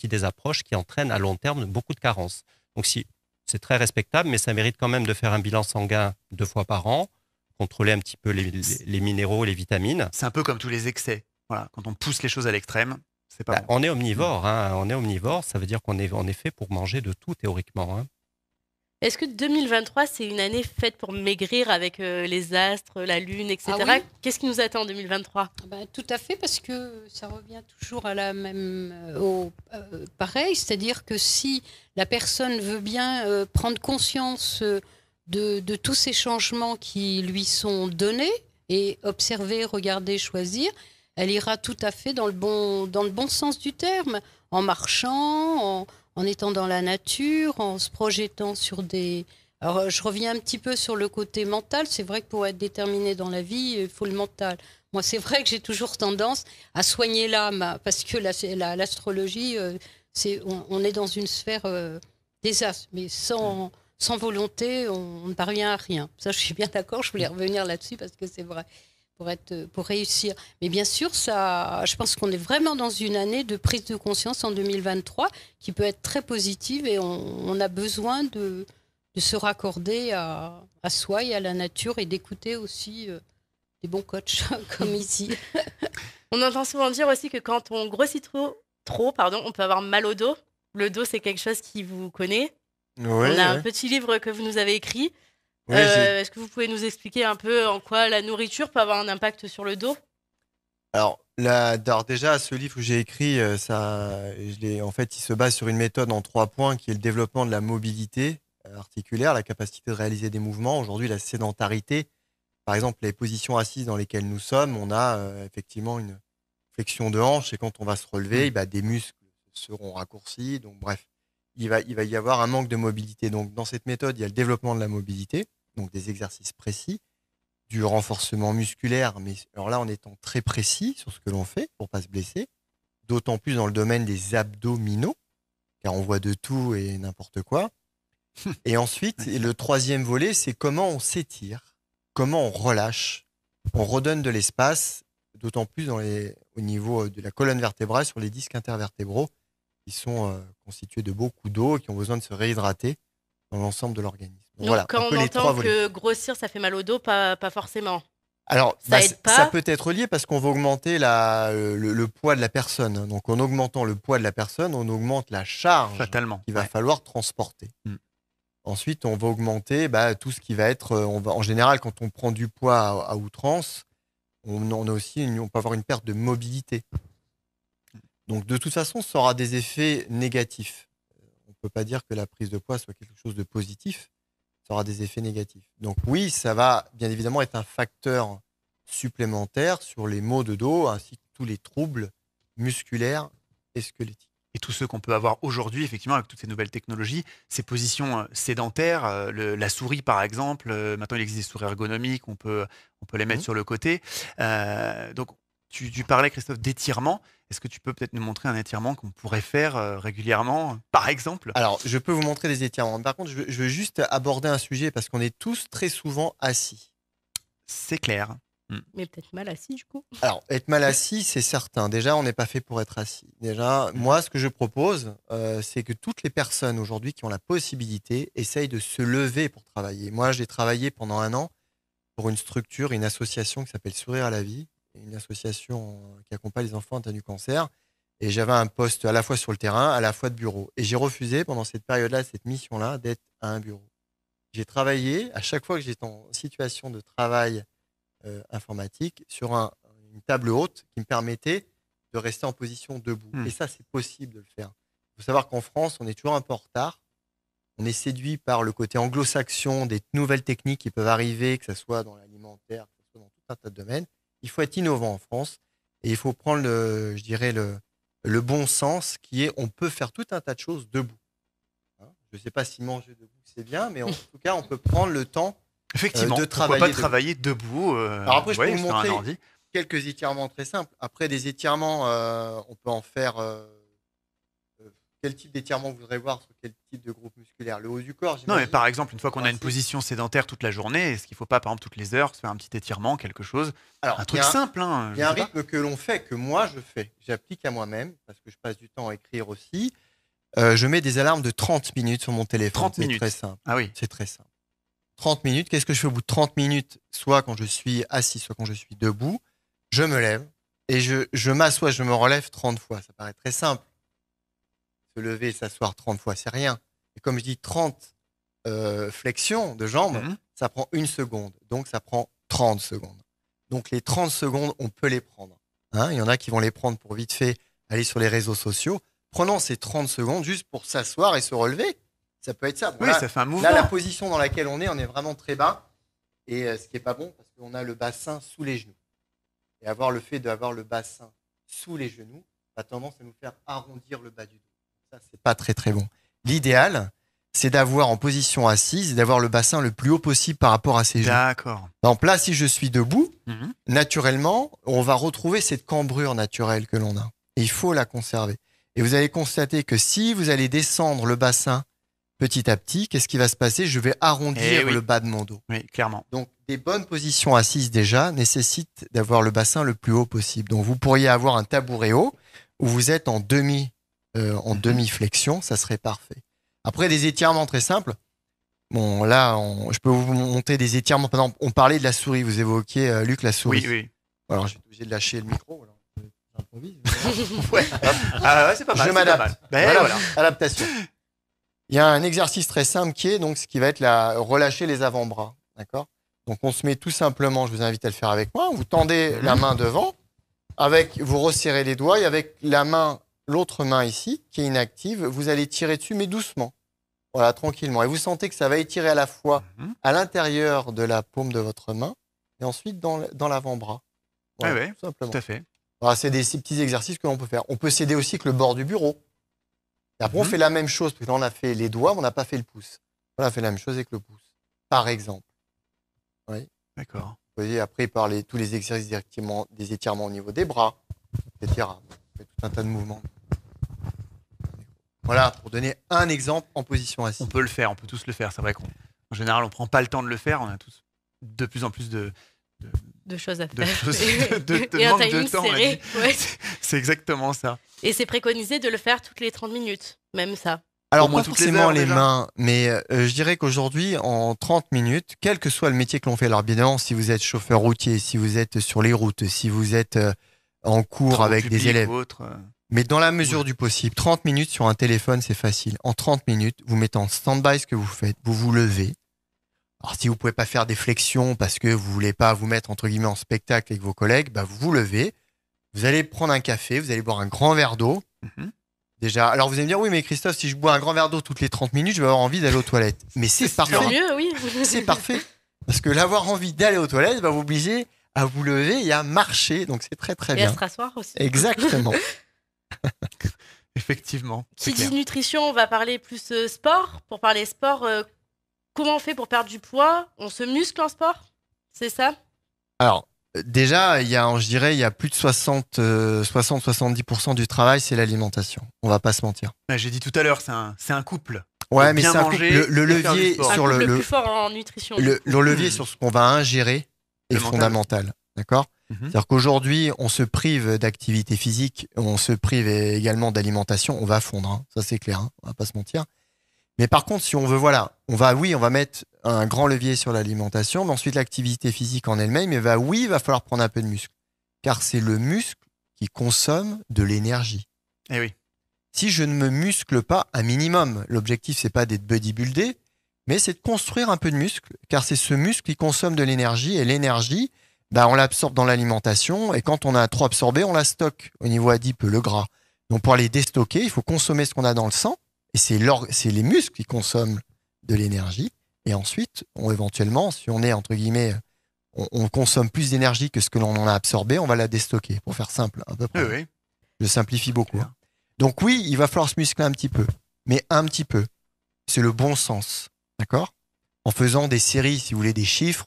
des approches qui entraînent à long terme beaucoup de carences. Donc, c'est très respectable, mais ça mérite quand même de faire un bilan sanguin 2 fois par an, contrôler un petit peu les minéraux, les vitamines. C'est un peu comme tous les excès. Voilà, quand on pousse les choses à l'extrême, c'est pas bon. On est omnivore, on est omnivore, ça veut dire qu'on est fait pour manger de tout théoriquement. Est-ce que 2023, c'est une année faite pour maigrir avec les astres, la lune, etc. Ah oui. Qu'est-ce qui nous attend en 2023 ? Tout à fait, parce que ça revient toujours à la même pareil, c'est-à-dire que si la personne veut bien prendre conscience de tous ces changements qui lui sont donnés et observer, regarder, choisir, elle ira tout à fait dans le bon sens du terme, en marchant, en étant dans la nature, en se projetant sur des... Alors, je reviens un petit peu sur le côté mental. C'est vrai que pour être déterminé dans la vie, il faut le mental. Moi, c'est vrai que j'ai toujours tendance à soigner l'âme, parce que l'astrologie, on est dans une sphère des astres, mais sans volonté, on ne parvient à rien. Ça, je suis bien d'accord, je voulais revenir là-dessus, parce que c'est vrai, pour réussir. Mais bien sûr, je pense qu'on est vraiment dans une année de prise de conscience en 2023, qui peut être très positive, et on a besoin de se raccorder à soi et à la nature, et d'écouter aussi des bons coachs comme ici. On entend souvent dire aussi que quand on grossit trop, on peut avoir mal au dos. Le dos, c'est quelque chose qui vous connaît. On a un petit livre que vous nous avez écrit. Est-ce que vous pouvez nous expliquer un peu en quoi la nourriture peut avoir un impact sur le dos ? Alors déjà, ce livre que j'ai écrit, en fait, il se base sur une méthode en 3 points qui est le développement de la mobilité articulaire, la capacité de réaliser des mouvements. Aujourd'hui, la sédentarité, par exemple, les positions assises dans lesquelles nous sommes, on a effectivement une flexion de hanche, et quand on va se relever, des muscles seront raccourcis. Donc bref, il va y avoir un manque de mobilité. Donc dans cette méthode, il y a le développement de la mobilité, donc des exercices précis, du renforcement musculaire, mais alors là, en étant très précis sur ce que l'on fait pour ne pas se blesser, d'autant plus dans le domaine des abdominaux, car on voit de tout et n'importe quoi. Et ensuite, le 3e volet, c'est comment on s'étire, comment on relâche, on redonne de l'espace, d'autant plus au niveau de la colonne vertébrale, sur les disques intervertébraux, qui sont constitués de beaucoup d'eau et qui ont besoin de se réhydrater dans l'ensemble de l'organisme. Donc voilà, quand on entend que grossir, ça fait mal au dos, pas forcément. Alors, ça peut être lié parce qu'on va augmenter le poids de la personne. Donc, en augmentant le poids de la personne, on augmente la charge qu'il va falloir transporter. Ensuite, on va augmenter tout ce qui va être. En général, quand on prend du poids à outrance, on peut avoir une perte de mobilité. Donc, de toute façon, ça aura des effets négatifs. On ne peut pas dire que la prise de poids soit quelque chose de positif. Ça aura des effets négatifs. Donc, oui, ça va bien évidemment être un facteur supplémentaire sur les maux de dos ainsi que tous les troubles musculaires et squelettiques. Et tous ceux qu'on peut avoir aujourd'hui, effectivement, avec toutes ces nouvelles technologies, ces positions sédentaires, la souris par exemple, maintenant il existe des souris ergonomiques, on peut les mettre sur le côté. Donc tu parlais, Christophe, d'étirement. Est-ce que tu peux peut-être nous montrer un étirement qu'on pourrait faire régulièrement, par exemple? Alors, je peux vous montrer des étirements. Par contre, je veux juste aborder un sujet parce qu'on est tous très souvent assis. C'est clair. Mais peut-être mal assis, du coup. Alors, être mal assis, c'est certain. Déjà, on n'est pas fait pour être assis. Déjà, moi, ce que je propose, c'est que toutes les personnes aujourd'hui qui ont la possibilité essayent de se lever pour travailler. Moi, j'ai travaillé pendant 1 an pour une structure, une association qui s'appelle Sourire à la vie, une association qui accompagne les enfants atteints du cancer. Et j'avais un poste à la fois sur le terrain, à la fois de bureau. Et j'ai refusé pendant cette période-là, cette mission-là, d'être à un bureau. J'ai travaillé, à chaque fois que j'étais en situation de travail informatique, sur une table haute qui me permettait de rester en position debout. Et ça, c'est possible de le faire. Il faut savoir qu'en France, on est toujours un peu en retard. On est séduit par le côté anglo-saxon, des nouvelles techniques qui peuvent arriver, que ce soit dans l'alimentaire, que ce soit dans tout un tas de domaines. Il faut être innovant en France et il faut prendre le bon sens qui est on peut faire tout un tas de choses debout. Je ne sais pas si manger debout c'est bien, mais en tout cas, on peut prendre le temps effectivement, de travailler. Pourquoi pas travailler debout. Alors après, je peux vous montrer quelques étirements très simples. Après, des étirements, on peut en faire... quel type d'étirement vous voudrez voir sur quel type de groupe musculaire? Le haut du corps, non, mais par exemple, une fois qu'on a une position sédentaire toute la journée, est-ce qu'il ne faut pas, par exemple, toutes les heures, se faire un petit étirement, quelque chose? Alors, un truc simple. Il y a un rythme que l'on fait, que moi je fais. J'applique à moi-même, parce que je passe du temps à écrire aussi. Je mets des alarmes de 30 minutes sur mon téléphone. 30 minutes. C'est très simple. Ah oui. C'est très simple. 30 minutes, qu'est-ce que je fais au bout de 30 minutes? Soit quand je suis assis, soit quand je suis debout. Je me lève et je m'assois, je me relève 30 fois. Ça paraît très simple. Se lever et s'asseoir 30 fois, c'est rien. Et comme je dis 30 flexions de jambes, ça prend 1 seconde. Donc, ça prend 30 secondes. Donc, les 30 secondes, on peut les prendre. Il y en a qui vont les prendre pour vite fait aller sur les réseaux sociaux. Prenons ces 30 secondes juste pour s'asseoir et se relever. Ça peut être ça. Bon, oui, là, ça fait un mouvement. Là, la position dans laquelle on est vraiment très bas. Et ce qui n'est pas bon, parce qu'on a le bassin sous les genoux. Et avoir le fait d'avoir le bassin sous les genoux a tendance à nous faire arrondir le bas du dos. Ça, c'est pas très très bon. L'idéal, c'est d'avoir en position assise, d'avoir le bassin le plus haut possible par rapport à ses genoux. D'accord. Donc là, si je suis debout, naturellement, on va retrouver cette cambrure naturelle que l'on a. Et il faut la conserver. Et vous allez constater que si vous allez descendre le bassin petit à petit, qu'est-ce qui va se passer? Je vais arrondir le bas de mon dos. Oui, clairement. Donc, des bonnes positions assises déjà nécessitent d'avoir le bassin le plus haut possible. Donc, vous pourriez avoir un tabouret haut où vous êtes en demi-flexion, ça serait parfait. Après, des étirements très simples. Bon, là, je peux vous montrer des étirements. Par exemple, on parlait de la souris. Vous évoquiez, Luc, la souris. Oui. Alors, j'ai été obligé de lâcher le micro. Alors, j'improvise. Ouais. Ah ouais, c'est pas mal. Je m'adapte. Voilà. Adaptation. Il y a un exercice très simple qui est donc ce qui va être relâcher les avant-bras. D'accord? Donc, on se met tout simplement, je vous invite à le faire avec moi. Vous tendez la main devant, vous resserrez les doigts et avec l'autre main ici, qui est inactive, vous allez tirer dessus, mais doucement. Voilà, tranquillement. Et vous sentez que ça va étirer à la fois à l'intérieur de la paume de votre main et ensuite dans l'avant-bras. Voilà, tout simplement. Tout à fait. Voilà, c'est ces petits exercices que l'on peut faire. On peut s'aider aussi avec le bord du bureau. Et après, on fait la même chose, parce que là, on a fait les doigts, mais on n'a pas fait le pouce. On a fait la même chose avec le pouce, par exemple. Oui. D'accord. Vous voyez, après, par tous les exercices des étirements au niveau des bras, etc. On fait tout un tas de mouvements. Voilà, pour donner un exemple en position assise. On peut le faire, on peut tous le faire. C'est vrai qu'en général, on ne prend pas le temps de le faire. On a tous de plus en plus de choses à faire. De manque de temps. Ouais. C'est exactement ça. Et c'est préconisé de le faire toutes les 30 minutes, même ça. Alors, pas forcément les mains, mais je dirais qu'aujourd'hui, en 30 minutes, quel que soit le métier que l'on fait, alors bien évidemment, si vous êtes chauffeur routier, si vous êtes sur les routes, si vous êtes en cours avec des élèves, Mais dans la mesure du possible, 30 minutes sur un téléphone, c'est facile. En 30 minutes, vous mettez en stand-by ce que vous faites, vous vous levez. Alors, si vous pouvez pas faire des flexions parce que vous voulez pas vous mettre, entre guillemets, en spectacle avec vos collègues, bah, vous vous levez, vous allez prendre un café, vous allez boire un grand verre d'eau. Déjà, alors vous allez me dire, oui, mais Christophe, si je bois un grand verre d'eau toutes les 30 minutes, je vais avoir envie d'aller aux toilettes. Mais c'est parfait. C'est mieux, oui. C'est parfait. Parce que l'avoir envie d'aller aux toilettes va vous obliger à vous lever et à marcher. Donc c'est très, très bien. Et à se rasseoir aussi. Exactement. Effectivement. Qui dit nutrition, on va parler plus sport. Pour parler sport, comment on fait pour perdre du poids? On se muscle en sport? C'est ça? Alors, déjà, il y a plus de 60-70% du travail, c'est l'alimentation. On va pas se mentir. J'ai dit tout à l'heure, c'est un couple. Ouais, mais c'est un manger, couple. Le levier sur le plus fort en nutrition. le levier sur ce qu'on va ingérer est fondamental. D'accord? C'est-à-dire qu'aujourd'hui, on se prive d'activité physique, on se prive également d'alimentation, on va fondre. Hein. Ça, c'est clair. Hein. On va pas se mentir. Mais par contre, si on veut, on va mettre un grand levier sur l'alimentation, mais ensuite l'activité physique en elle-même, il va falloir prendre un peu de muscle. Car c'est le muscle qui consomme de l'énergie. Eh oui. Si je ne me muscle pas, un minimum, l'objectif, c'est pas d'être bodybuildé, mais c'est de construire un peu de muscle, car c'est ce muscle qui consomme de l'énergie, et l'énergie, on l'absorbe dans l'alimentation, et quand on a trop absorbé, on la stocke au niveau adipeux, le gras. Donc pour les déstocker, il faut consommer ce qu'on a dans le sang, et c'est les muscles qui consomment de l'énergie. Et ensuite, éventuellement, si on est, entre guillemets, on consomme plus d'énergie que ce que l'on en a absorbé, on va la déstocker, pour faire simple, à peu près. Oui. Je simplifie beaucoup. Hein. Donc oui, il va falloir se muscler un petit peu, mais un petit peu. C'est le bon sens, d'accord? En faisant des séries, si vous voulez, des chiffres,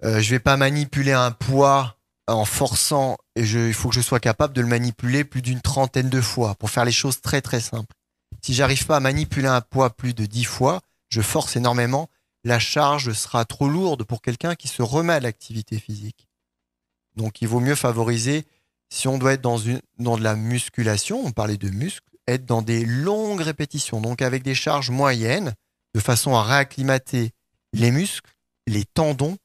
je vais pas manipuler un poids en forçant, il faut que je sois capable de le manipuler plus d'une 30aine de fois, pour faire les choses très très simples. Si j'arrive pas à manipuler un poids plus de 10 fois, je force énormément, la charge sera trop lourde pour quelqu'un qui se remet à l'activité physique. Donc il vaut mieux favoriser, si on doit être dans de la musculation, on parlait de muscles, être dans des longues répétitions, donc avec des charges moyennes, de façon à réacclimater les muscles, les tendons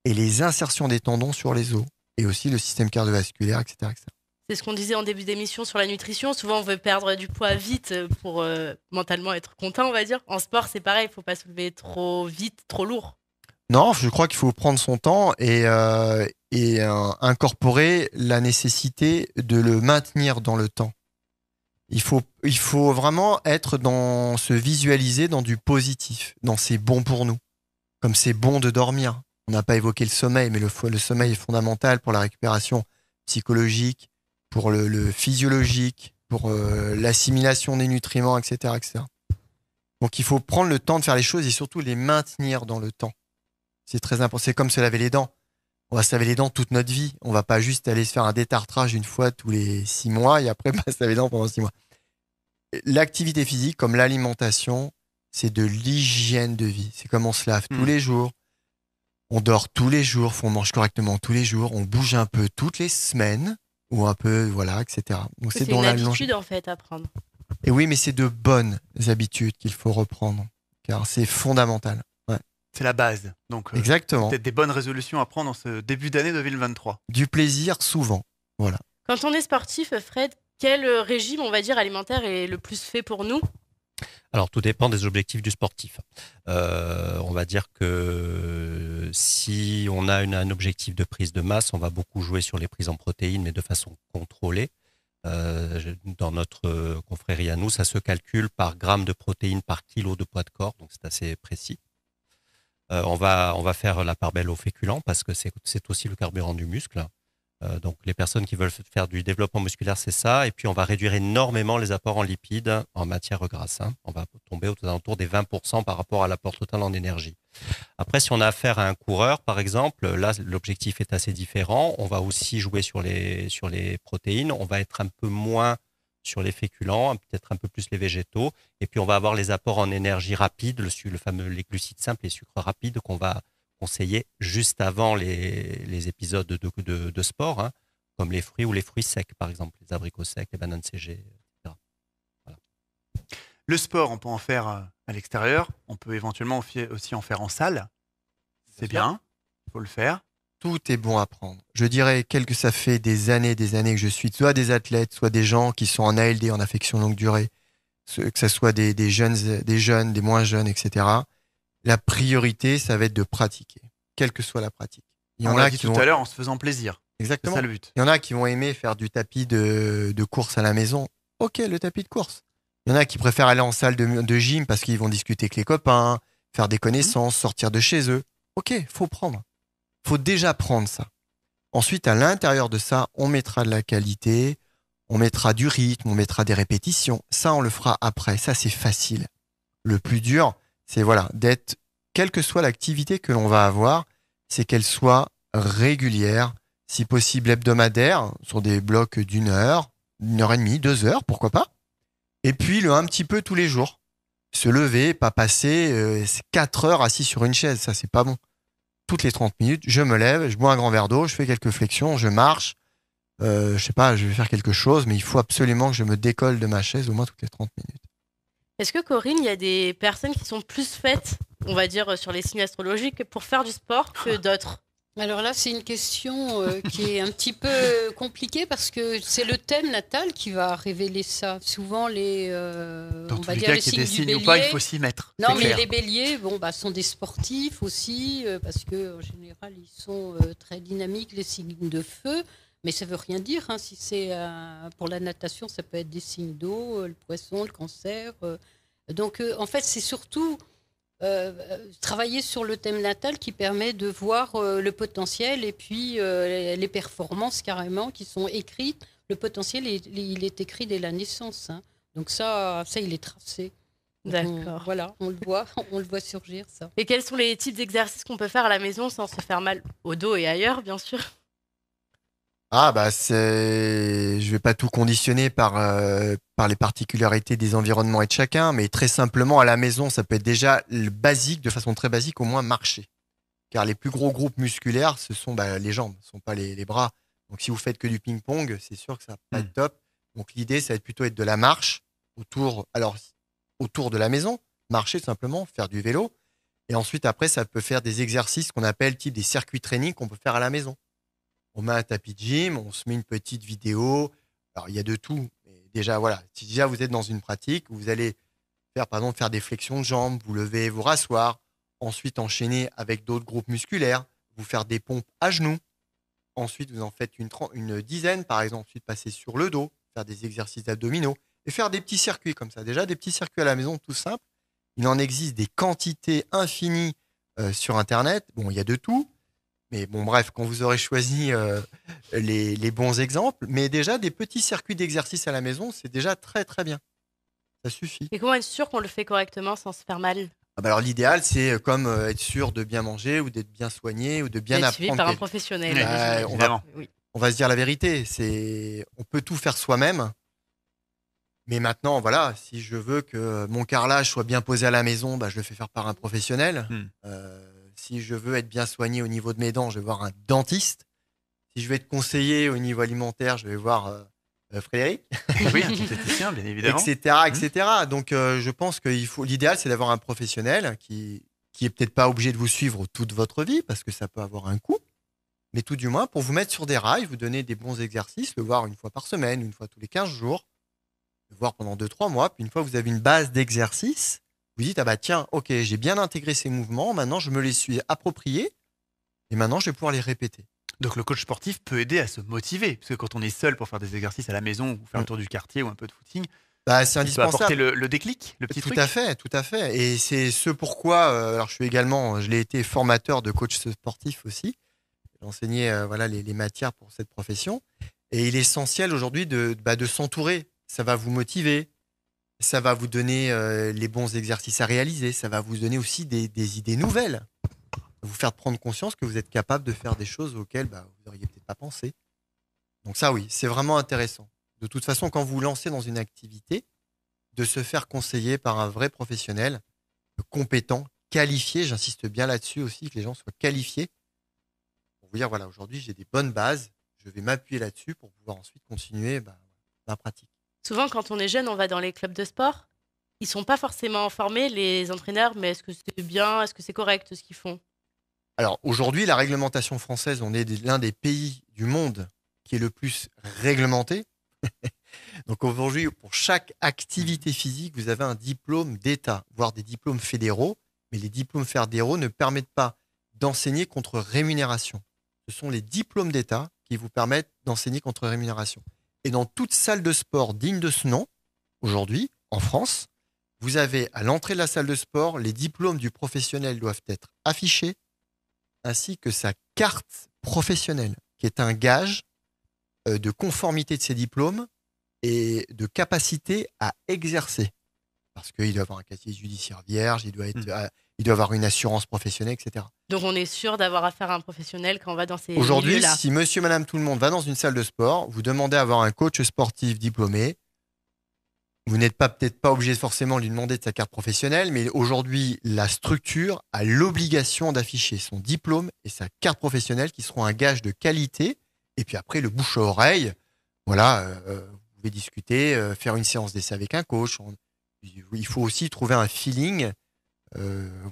et les insertions des tendons sur les os, et aussi le système cardiovasculaire, etc. etc. C'est ce qu'on disait en début d'émission sur la nutrition. Souvent, on veut perdre du poids vite pour mentalement être content, on va dire. En sport, c'est pareil, il ne faut pas soulever trop vite, trop lourd. Non, je crois qu'il faut prendre son temps et incorporer la nécessité de le maintenir dans le temps. Il faut vraiment se visualiser dans du positif, dans c'est bon pour nous. Comme c'est bon de dormir. On n'a pas évoqué le sommeil, mais le sommeil est fondamental pour la récupération psychologique, pour le physiologique, pour l'assimilation des nutriments, etc., etc. Donc il faut prendre le temps de faire les choses et surtout les maintenir dans le temps. C'est très important. C'est comme se laver les dents. On va se laver les dents toute notre vie. On va pas juste aller se faire un détartrage une fois tous les 6 mois et après pas se laver les dents pendant 6 mois. L'activité physique, comme l'alimentation, c'est de l'hygiène de vie. C'est comme on se lave tous les jours. On dort tous les jours. On mange correctement tous les jours. On bouge un peu toutes les semaines ou un peu, etc. Donc c'est une habitude en fait à prendre. Et oui, mais c'est de bonnes habitudes qu'il faut reprendre, car c'est fondamental. Ouais. C'est la base. Donc, exactement. Peut-être des bonnes résolutions à prendre en ce début d'année 2023. Du plaisir souvent, voilà. Quand on est sportif, Fred, quel régime, on va dire, alimentaire est le plus fait pour nous? Alors, tout dépend des objectifs du sportif. On va dire que si on a un objectif de prise de masse, on va beaucoup jouer sur les prises en protéines, mais de façon contrôlée. Dans notre confrérie à nous, ça se calcule par gramme de protéines par kilo de poids de corps, donc c'est assez précis. On va faire la part belle aux féculents parce que c'est aussi le carburant du muscle. Donc les personnes qui veulent faire du développement musculaire, c'est ça. Et puis on va réduire énormément les apports en lipides, en matière grasse. On va tomber aux alentours des 20% par rapport à l'apport total en énergie. Après, si on a affaire à un coureur, par exemple, là l'objectif est assez différent. On va aussi jouer sur les protéines. On va être un peu moins sur les féculents, peut-être un peu plus les végétaux. Et puis on va avoir les apports en énergie rapide, les glucides simples, les sucres rapides qu'on va conseiller juste avant les épisodes de sport, comme les fruits ou les fruits secs, par exemple, les abricots secs, les bananes CG, etc. Voilà. Le sport, on peut en faire à l'extérieur. On peut éventuellement aussi en faire en salle. C'est bien, il faut le faire. Tout est bon à prendre. Je dirais que ça fait des années que je suis soit des athlètes, soit des gens qui sont en ALD, en affection longue durée, que ce soit des jeunes, des moins jeunes, etc. La priorité, ça va être de pratiquer, quelle que soit la pratique. Il y en a qui tout à l'heure en se faisant plaisir. Exactement. C'est ça le but. Il y en a qui vont aimer faire du tapis de course à la maison. Ok, le tapis de course. Il y en a qui préfèrent aller en salle de gym parce qu'ils vont discuter avec les copains, faire des connaissances, sortir de chez eux. Ok, faut prendre. Faut déjà prendre ça. Ensuite, à l'intérieur de ça, on mettra de la qualité, on mettra du rythme, on mettra des répétitions. Ça, on le fera après. Ça, c'est facile. Le plus dur, c'est d'être, quelle que soit l'activité que l'on va avoir, c'est qu'elle soit régulière, si possible hebdomadaire, sur des blocs d'1 heure, 1h30, 2 heures, pourquoi pas. Et puis, un petit peu tous les jours. Se lever, pas passer 4 heures assis sur une chaise. Ça, c'est pas bon. Toutes les 30 minutes, je me lève, je bois un grand verre d'eau, je fais quelques flexions, je marche. Je sais pas, je vais faire quelque chose, mais il faut absolument que je me décolle de ma chaise au moins toutes les 30 minutes. Est-ce que, Corinne, il y a des personnes qui sont plus faites, on va dire, sur les signes astrologiques pour faire du sport que d'autres? Alors là, c'est une question qui est un petit peu compliquée parce que c'est le thème natal qui va révéler ça. Souvent, dans tous les cas, qu'il y ait des signes ou pas, il faut s'y mettre. Non, mais les béliers sont des sportifs aussi parce qu'en général, ils sont très dynamiques, les signes de feu. Mais ça ne veut rien dire. Si c'est pour la natation, ça peut être des signes d'eau, le poisson, le cancer. Donc, en fait, c'est surtout travailler sur le thème natal qui permet de voir le potentiel et puis les performances carrément qui sont écrites. Le potentiel, il est écrit dès la naissance. Donc ça, il est tracé. D'accord. Voilà, on le voit surgir, ça. Et quels sont les types d'exercices qu'on peut faire à la maison sans se faire mal au dos et ailleurs, bien sûr? Je vais pas tout conditionner par les particularités des environnements et de chacun, mais très simplement à la maison, ça peut être déjà basique, de façon très basique, au moins marcher. Car les plus gros groupes musculaires, ce sont les jambes, ce sont pas les bras. Donc si vous faites que du ping-pong, c'est sûr que ça va pas être top. Donc l'idée, ça va être plutôt être de la marche autour de la maison, marcher tout simplement, faire du vélo. Et ensuite, après, ça peut faire des exercices qu'on appelle type des circuits training qu'on peut faire à la maison. On met un tapis de gym, on se met une petite vidéo. Alors, il y a de tout. Mais déjà, si déjà vous êtes dans une pratique, vous allez faire, par exemple, faire des flexions de jambes, vous levez, vous rasseoir. Ensuite, enchaîner avec d'autres groupes musculaires, vous faire des pompes à genoux. Ensuite, vous en faites une dizaine, par exemple. Ensuite, passer sur le dos, faire des exercices abdominaux et faire des petits circuits comme ça. Déjà, des petits circuits à la maison, tout simple. Il en existe des quantités infinies sur Internet. Bon, il y a de tout. Mais bon, bref, quand vous aurez choisi les bons exemples, mais déjà des petits circuits d'exercice à la maison, c'est déjà très très bien. Ça suffit. Et comment être sûr qu'on le fait correctement sans se faire mal? Alors l'idéal, c'est comme être sûr de bien manger ou d'être bien soigné ou de bien apprendre. Suivi par un professionnel. On va se dire la vérité. On peut tout faire soi-même. Mais maintenant, si je veux que mon carrelage soit bien posé à la maison, je le fais faire par un professionnel. Si je veux être bien soigné au niveau de mes dents, je vais voir un dentiste. Si je veux être conseillé au niveau alimentaire, je vais voir Frédéric. Oui, un diététicien, bien évidemment. Etc. Donc, je pense que l'idéal, c'est d'avoir un professionnel qui est peut-être pas obligé de vous suivre toute votre vie, parce que ça peut avoir un coût, mais tout du moins pour vous mettre sur des rails, vous donner des bons exercices, le voir une fois par semaine, une fois tous les 15 jours, le voir pendant 2-3 mois, puis une fois que vous avez une base d'exercice, vous dites, tiens, ok, j'ai bien intégré ces mouvements, maintenant je me les suis appropriés, et maintenant je vais pouvoir les répéter. Donc le coach sportif peut aider à se motiver, parce que quand on est seul pour faire des exercices à la maison, ou faire le tour du quartier, ou un peu de footing, c'est indispensable. Ça peut apporter le déclic, le petit truc. Tout à fait. Et c'est ce pourquoi, alors je l'ai été formateur de coach sportif aussi, j'ai enseigné les matières pour cette profession, et il est essentiel aujourd'hui de s'entourer, ça va vous motiver. Ça va vous donner les bons exercices à réaliser. Ça va vous donner aussi des idées nouvelles. Vous faire prendre conscience que vous êtes capable de faire des choses auxquelles vous n'auriez peut-être pas pensé. Donc ça, oui, c'est vraiment intéressant. De toute façon, quand vous vous lancez dans une activité, de se faire conseiller par un vrai professionnel, compétent, qualifié. J'insiste bien là-dessus aussi, que les gens soient qualifiés. Pour vous dire, aujourd'hui, j'ai des bonnes bases. Je vais m'appuyer là-dessus pour pouvoir ensuite continuer ma pratique. Souvent, quand on est jeune, on va dans les clubs de sport. Ils sont pas forcément formés, les entraîneurs, mais est-ce que c'est bien, est-ce que c'est correct ce qu'ils font? Alors aujourd'hui, la réglementation française, on est l'un des pays du monde qui est le plus réglementé. Donc aujourd'hui, pour chaque activité physique, vous avez un diplôme d'État, voire des diplômes fédéraux. Mais les diplômes fédéraux ne permettent pas d'enseigner contre rémunération. Ce sont les diplômes d'État qui vous permettent d'enseigner contre rémunération. Et dans toute salle de sport digne de ce nom, aujourd'hui, en France, vous avez à l'entrée de la salle de sport, les diplômes du professionnel doivent être affichés, ainsi que sa carte professionnelle, qui est un gage de conformité de ses diplômes et de capacité à exercer. Parce qu'il doit avoir un casier judiciaire vierge, il doit avoir une assurance professionnelle, etc. Donc on est sûr d'avoir affaire à un professionnel quand on va dans ces Aujourd'hui, milieux-là. si monsieur, madame, tout le monde va dans une salle de sport, vous demandez à avoir un coach sportif diplômé. Vous n'êtes peut-être pas obligé forcément de lui demander de sa carte professionnelle, mais aujourd'hui, la structure a l'obligation d'afficher son diplôme et sa carte professionnelle qui seront un gage de qualité. Et puis après, le bouche à oreille, voilà, vous pouvez discuter, faire une séance d'essai avec un coach. Il faut aussi trouver un feeling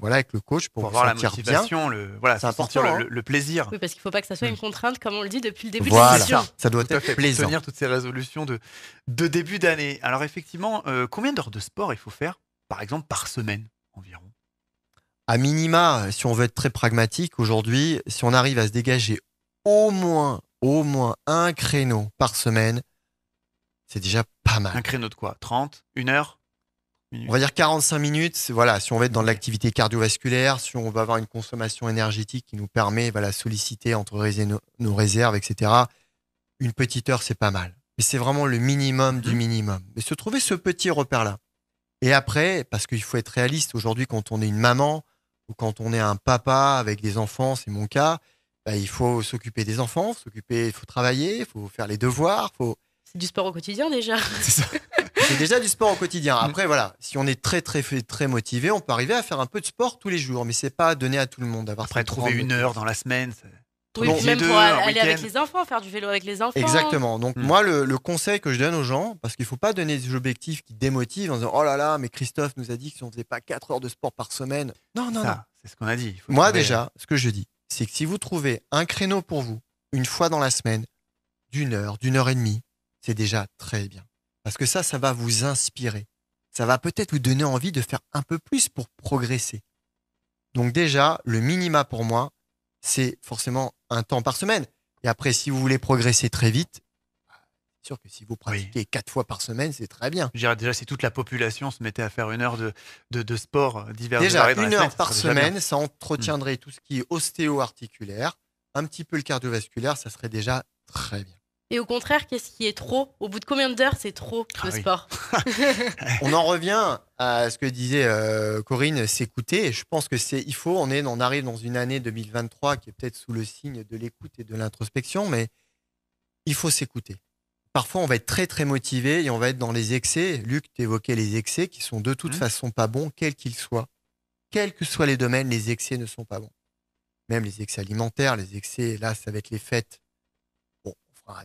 avec le coach pour avoir la sentir motivation, bien. C'est important, le plaisir. Oui, parce qu'il ne faut pas que ça soit une contrainte, comme on le dit depuis le début de Voilà, l'émission. ça doit être plaisant. Tenir toutes ces résolutions de début d'année. Alors effectivement, combien d'heures de sport il faut faire, par exemple, par semaine environ? À minima, si on veut être très pragmatique, aujourd'hui, si on arrive à se dégager au moins un créneau par semaine, c'est déjà pas mal. Un créneau de quoi? 30? 1 heure? On va dire 45 minutes, voilà, si on va être dans l'activité cardiovasculaire, si on va avoir une consommation énergétique qui nous permet solliciter entre nos réserves, etc. Une petite heure, c'est pas mal. Mais c'est vraiment le minimum du minimum. Mais se trouver ce petit repère-là. Et après, parce qu'il faut être réaliste, aujourd'hui, quand on est une maman ou quand on est un papa avec des enfants, c'est mon cas, il faut s'occuper des enfants, il faut travailler, il faut faire les devoirs, C'est du sport au quotidien déjà. C'est ça. C'est déjà du sport au quotidien. Après, voilà, si on est très motivé, on peut arriver à faire un peu de sport tous les jours, mais c'est pas donné à tout le monde d'avoir. Après, trouver 1 heure dans la semaine. Oui, même pour aller avec les enfants, faire du vélo avec les enfants. Exactement. Donc moi, le conseil que je donne aux gens, parce qu'il faut pas donner des objectifs qui démotivent en disant oh là là, mais Christophe nous a dit que si on faisait pas 4 heures de sport par semaine. Non. C'est ce qu'on a dit. Moi déjà, ce que je dis, c'est que si vous trouvez un créneau pour vous, une fois dans la semaine, d'1 heure, d'1 heure et demie, c'est déjà très bien. Parce que ça va vous inspirer. Ça va peut-être vous donner envie de faire un peu plus pour progresser. Donc déjà, le minima pour moi, c'est forcément un temps par semaine. Et après, si vous voulez progresser très vite, c'est sûr que si vous pratiquez 4 fois par semaine, c'est très bien. Je dirais déjà, si toute la population se mettait à faire 1 heure de sport divers. Déjà, 1 heure par semaine, ça entretiendrait tout ce qui est ostéo-articulaire, un petit peu le cardiovasculaire, ça serait déjà très bien. Et au contraire, qu'est-ce qui est trop? Au bout de combien d'heures c'est trop de sport? On en revient à ce que disait Corinne, s'écouter. Je pense que on arrive dans une année 2023 qui est peut-être sous le signe de l'écoute et de l'introspection, mais il faut s'écouter. Parfois, on va être très motivé et on va être dans les excès. Luc, tu évoquais les excès qui sont de toute façon pas bons, quels qu'ils soient. Quels que soient les domaines, les excès ne sont pas bons. Même les excès alimentaires, les excès, là, ça va être les fêtes.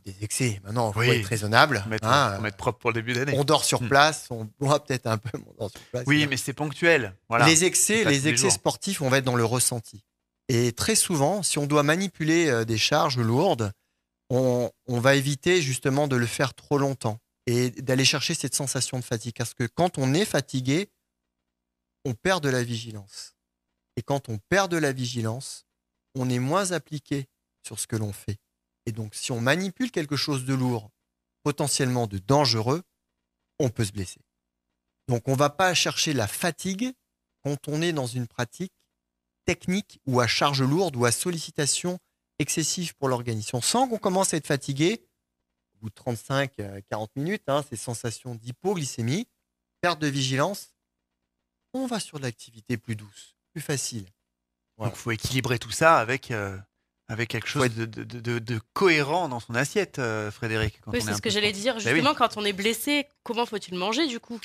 Des excès. Maintenant, il faut être raisonnable. Faut mettre propre pour le début d'année. On dort sur place, on boit peut-être un peu, mais on dort sur place. Oui, mais c'est ponctuel. Voilà. Les excès sportifs, on va être dans le ressenti. Et très souvent, si on doit manipuler des charges lourdes, on va éviter justement de le faire trop longtemps et d'aller chercher cette sensation de fatigue. Parce que quand on est fatigué, on perd de la vigilance. Et quand on perd de la vigilance, on est moins appliqué sur ce que l'on fait. Et donc, si on manipule quelque chose de lourd, potentiellement de dangereux, on peut se blesser. Donc, on ne va pas chercher la fatigue quand on est dans une pratique technique ou à charge lourde ou à sollicitation excessive pour l'organisme. On sent qu'on commence à être fatigué au bout de 35-40 minutes, ces sensations d'hypoglycémie, perte de vigilance. On va sur de l'activité plus douce, plus facile. Voilà. Donc, il faut équilibrer tout ça avec quelque chose de cohérent dans son assiette, Frédéric. Oui, c'est ce que j'allais dire. Justement, quand on est blessé, comment faut-il manger du coup?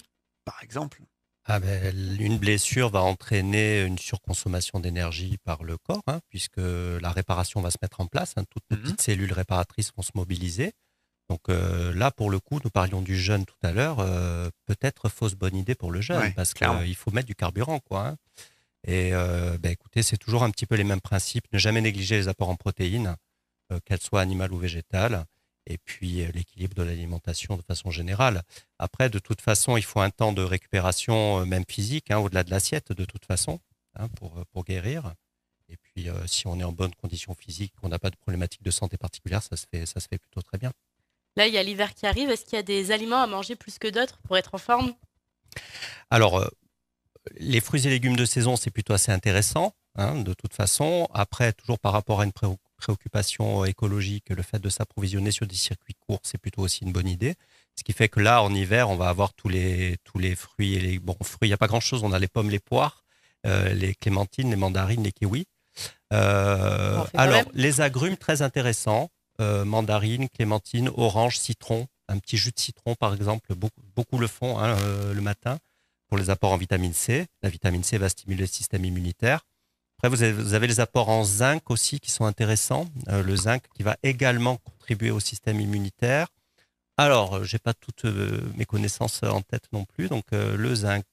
Par exemple. Une blessure va entraîner une surconsommation d'énergie par le corps, puisque la réparation va se mettre en place. Toutes nos petites cellules réparatrices vont se mobiliser. Donc là, pour le coup, nous parlions du jeûne tout à l'heure. Peut-être fausse bonne idée pour le jeûne, parce qu'il faut mettre du carburant, quoi. Et écoutez, c'est toujours un petit peu les mêmes principes. Ne jamais négliger les apports en protéines, qu'elles soient animales ou végétales. Et puis l'équilibre de l'alimentation de façon générale. Après, de toute façon, il faut un temps de récupération, même physique, au-delà de l'assiette, de toute façon, pour guérir. Et puis, si on est en bonne condition physique, qu'on n'a pas de problématique de santé particulière, ça se fait plutôt très bien. Là, il y a l'hiver qui arrive. Est-ce qu'il y a des aliments à manger plus que d'autres pour être en forme? Alors, les fruits et légumes de saison, c'est plutôt assez intéressant, de toute façon. Après, toujours par rapport à une préoccupation écologique, le fait de s'approvisionner sur des circuits courts, c'est plutôt aussi une bonne idée. Ce qui fait que là, en hiver, on va avoir tous les fruits. Fruits, il n'y a pas grand-chose. On a les pommes, les poires, les clémentines, les mandarines, les kiwis. Alors, les agrumes, très intéressants. Mandarines, clémentines, oranges, citron. Un petit jus de citron, par exemple, beaucoup le font le matin pour les apports en vitamine C. La vitamine C va stimuler le système immunitaire. Après, vous avez les apports en zinc aussi qui sont intéressants. Le zinc qui va également contribuer au système immunitaire. Alors, je n'ai pas toutes mes connaissances en tête non plus. Donc, le zinc.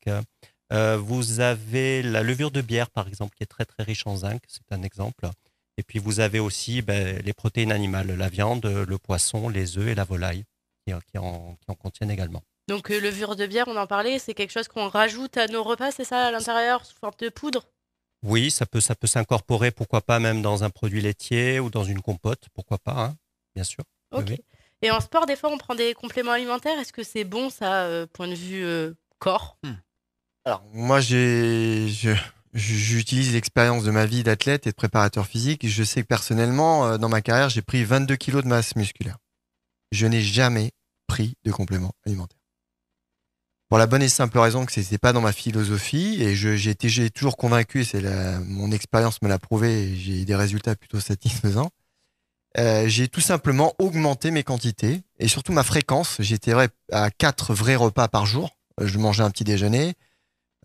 Vous avez la levure de bière, par exemple, qui est très, très riche en zinc. C'est un exemple. Et puis, vous avez aussi les protéines animales, la viande, le poisson, les œufs et la volaille qui en contiennent également. Donc, levure de bière, on en parlait, c'est quelque chose qu'on rajoute à nos repas, c'est ça, à l'intérieur, sous forme de poudre? Oui, ça peut s'incorporer, pourquoi pas même dans un produit laitier ou dans une compote, pourquoi pas, bien sûr. Ok. Oui. Et en sport, des fois, on prend des compléments alimentaires. Est-ce que c'est bon, ça, point de vue corps? Alors, moi, j'utilise l'expérience de ma vie d'athlète et de préparateur physique. Je sais que personnellement, dans ma carrière, j'ai pris 22 kilos de masse musculaire. Je n'ai jamais pris de complément alimentaire. Pour la bonne et simple raison que c'était pas dans ma philosophie et j'ai toujours convaincu, et mon expérience me l'a prouvé, et j'ai des résultats plutôt satisfaisants. J'ai tout simplement augmenté mes quantités et surtout ma fréquence. J'étais à 4 vrais repas par jour. Je mangeais un petit déjeuner.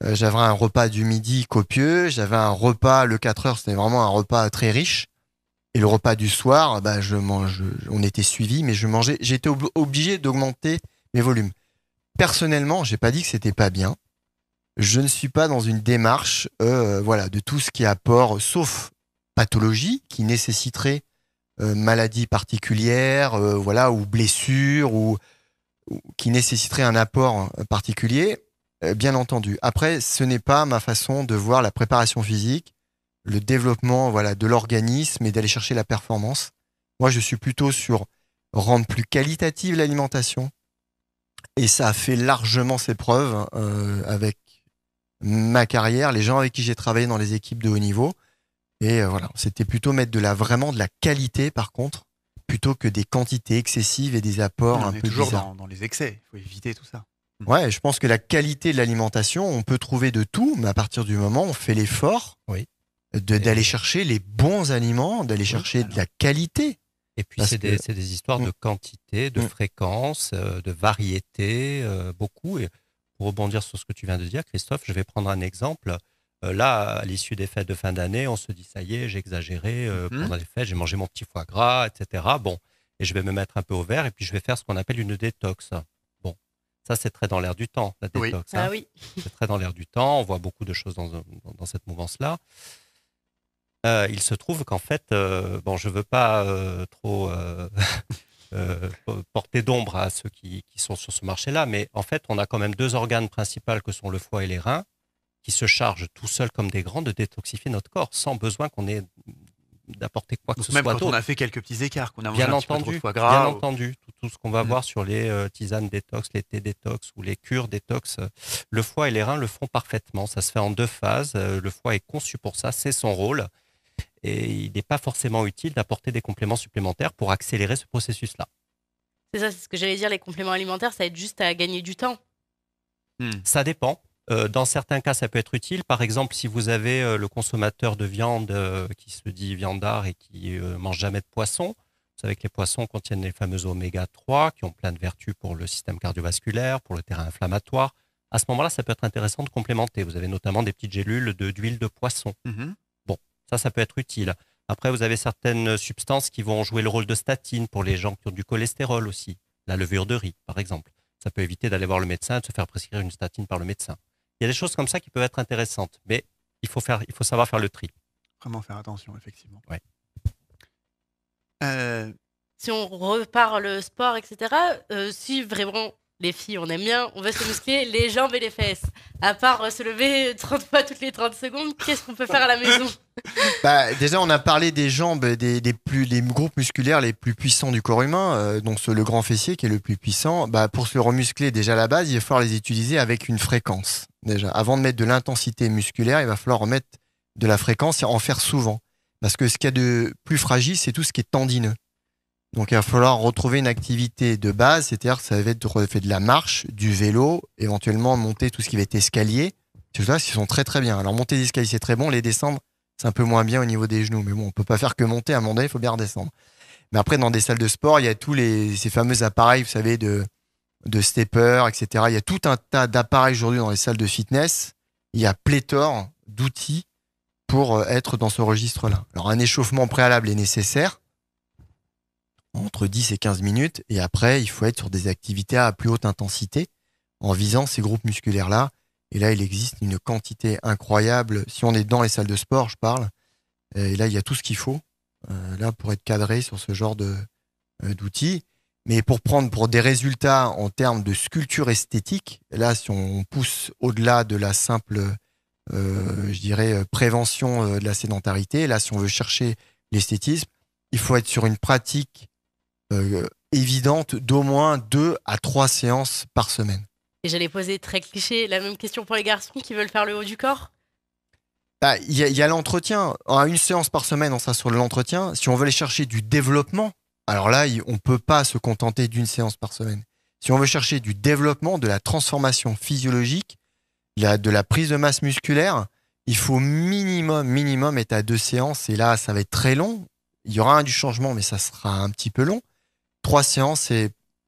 J'avais un repas du midi copieux. J'avais un repas, le 4 heures, c'était vraiment un repas très riche. Et le repas du soir, on était suivi, mais j'étais obligé d'augmenter mes volumes. Personnellement, j'ai pas dit que c'était pas bien. Je ne suis pas dans une démarche, de tout ce qui est apport, sauf pathologie, qui nécessiterait maladie particulière, ou blessure, ou qui nécessiterait un apport particulier, bien entendu. Après, ce n'est pas ma façon de voir la préparation physique, le développement de l'organisme et d'aller chercher la performance. Moi, je suis plutôt sur rendre plus qualitative l'alimentation. Et ça a fait largement ses preuves avec ma carrière, les gens avec qui j'ai travaillé dans les équipes de haut niveau. Et c'était plutôt mettre vraiment de la qualité, par contre, plutôt que des quantités excessives et des apports un peu toujours bizarres. dans les excès, il faut éviter tout ça. Ouais, je pense que la qualité de l'alimentation, on peut trouver de tout, mais à partir du moment où on fait l'effort d'aller chercher les bons aliments, d'aller chercher de la qualité. Et puis, c'est des histoires de quantité, de fréquence, de variété, beaucoup. Et pour rebondir sur ce que tu viens de dire, Christophe, je vais prendre un exemple. Là, à l'issue des fêtes de fin d'année, on se dit, ça y est, j'ai exagéré. Pendant les fêtes, j'ai mangé mon petit foie gras, etc. Bon, et je vais me mettre un peu au vert et puis je vais faire ce qu'on appelle une détox. Bon, ça, c'est très dans l'air du temps, la détox. Ah oui. C'est très dans l'air du temps. On voit beaucoup de choses dans cette mouvance-là. Il se trouve qu'en fait, je ne veux pas trop porter d'ombre à ceux qui sont sur ce marché-là, mais en fait, on a quand même 2 organes principaux que sont le foie et les reins, qui se chargent tout seuls comme des grands de détoxifier notre corps, sans besoin qu'on ait d'apporter quoi que ce soit d'autre. Même quand on a fait quelques petits écarts, qu'on a mangé bien un entendu, petit peu trop de foie gras. Bien entendu, tout ce qu'on va voir sur les tisanes détox, les thés détox ou les cures détox, le foie et les reins le font parfaitement. Ça se fait en 2 phases. Le foie est conçu pour ça, c'est son rôle. Et il n'est pas forcément utile d'apporter des compléments supplémentaires pour accélérer ce processus-là. C'est ça, c'est ce que j'allais dire, les compléments alimentaires, ça aide juste à gagner du temps. Ça dépend. Dans certains cas, ça peut être utile. Par exemple, si vous avez le consommateur de viande qui se dit viandard et qui mange jamais de poisson, vous savez que les poissons contiennent les fameux oméga 3 qui ont plein de vertus pour le système cardiovasculaire, pour le terrain inflammatoire. À ce moment-là, ça peut être intéressant de complémenter. Vous avez notamment des petites gélules d'huile de poisson. Bon, ça peut être utile. Après, vous avez certaines substances qui vont jouer le rôle de statine pour les gens qui ont du cholestérol aussi. La levure de riz, par exemple. Ça peut éviter d'aller voir le médecin et de se faire prescrire une statine par le médecin. Il y a des choses comme ça qui peuvent être intéressantes. Mais il faut savoir faire le tri. Vraiment faire attention, effectivement. Ouais. Si on repart le sport, etc., si vraiment les filles, on aime bien, on veut se muscler les jambes et les fesses. À part se lever 30 fois toutes les 30 secondes, qu'est-ce qu'on peut faire à la maison? Déjà, on a parlé des jambes, des groupes musculaires les plus puissants du corps humain, donc le grand fessier qui est le plus puissant. Pour se remuscler, déjà à la base, il va falloir les utiliser avec une fréquence. Déjà, avant de mettre de l'intensité musculaire, il va falloir remettre de la fréquence et en faire souvent. Parce que ce qu'il y a de plus fragile, c'est tout ce qui est tendineux. Donc il va falloir retrouver une activité de base, c'est-à-dire que ça va être fait de la marche, du vélo, éventuellement monter tout ce qui va être escalier. Tout ça, ils sont très très bien. Alors monter des escaliers, c'est très bon, les descendre, c'est un peu moins bien au niveau des genoux. Mais bon, on peut pas faire que monter, à un moment donné, il faut bien redescendre. Mais après, dans des salles de sport, il y a tous ces fameux appareils, vous savez, de stepper, etc. Il y a tout un tas d'appareils aujourd'hui dans les salles de fitness. Il y a pléthore d'outils pour être dans ce registre-là. Alors un échauffement préalable est nécessaire, entre 10 et 15 minutes, et après, il faut être sur des activités à plus haute intensité en visant ces groupes musculaires-là. Et là, il existe une quantité incroyable. Si on est dans les salles de sport, je parle, et là, il y a tout ce qu'il faut là pour être cadré sur ce genre d'outils. Mais pour des résultats en termes de sculpture esthétique, là, si on pousse au-delà de la simple, je dirais, prévention de la sédentarité, là, si on veut chercher l'esthétisme, il faut être sur une pratique évidente d'au moins 2 à 3 séances par semaine. Et j'allais poser très cliché la même question pour les garçons qui veulent faire le haut du corps. Il y a l'entretien. En une séance par semaine, on sera sur l'entretien. Si on veut aller chercher du développement, alors là, on ne peut pas se contenter d'une séance par semaine. Si on veut chercher du développement, de la transformation physiologique, de la prise de masse musculaire, il faut minimum être à 2 séances. Et là, ça va être très long. Il y aura du changement, mais ça sera un petit peu long. 3 séances,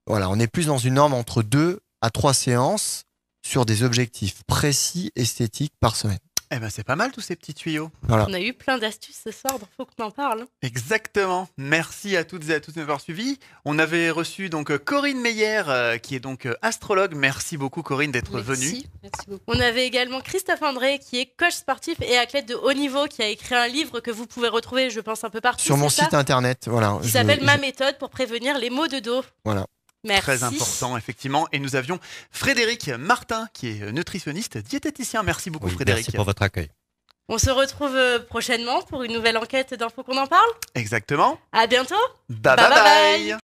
voilà, on est plus dans une norme entre 2 à 3 séances sur des objectifs précis, esthétiques par semaine. Eh ben c'est pas mal tous ces petits tuyaux. Voilà. On a eu plein d'astuces ce soir, donc faut qu'on en parle. Exactement. Merci à toutes et à tous de m'avoir suivis. On avait reçu donc Corinne Meyer, qui est donc astrologue. Merci beaucoup Corinne d'être venue. Merci beaucoup. On avait également Christophe André, qui est coach sportif et athlète de haut niveau, qui a écrit un livre que vous pouvez retrouver, je pense, un peu partout. Sur mon site internet, voilà. Qui s'appelle Ma méthode pour prévenir les maux de dos. Voilà. Merci. Très important, effectivement. Et nous avions Frédéric Martin, qui est nutritionniste, diététicien. Merci beaucoup, Frédéric. Merci pour votre accueil. On se retrouve prochainement pour une nouvelle enquête d'Info qu'on en parle. Exactement. À bientôt. Bye bye.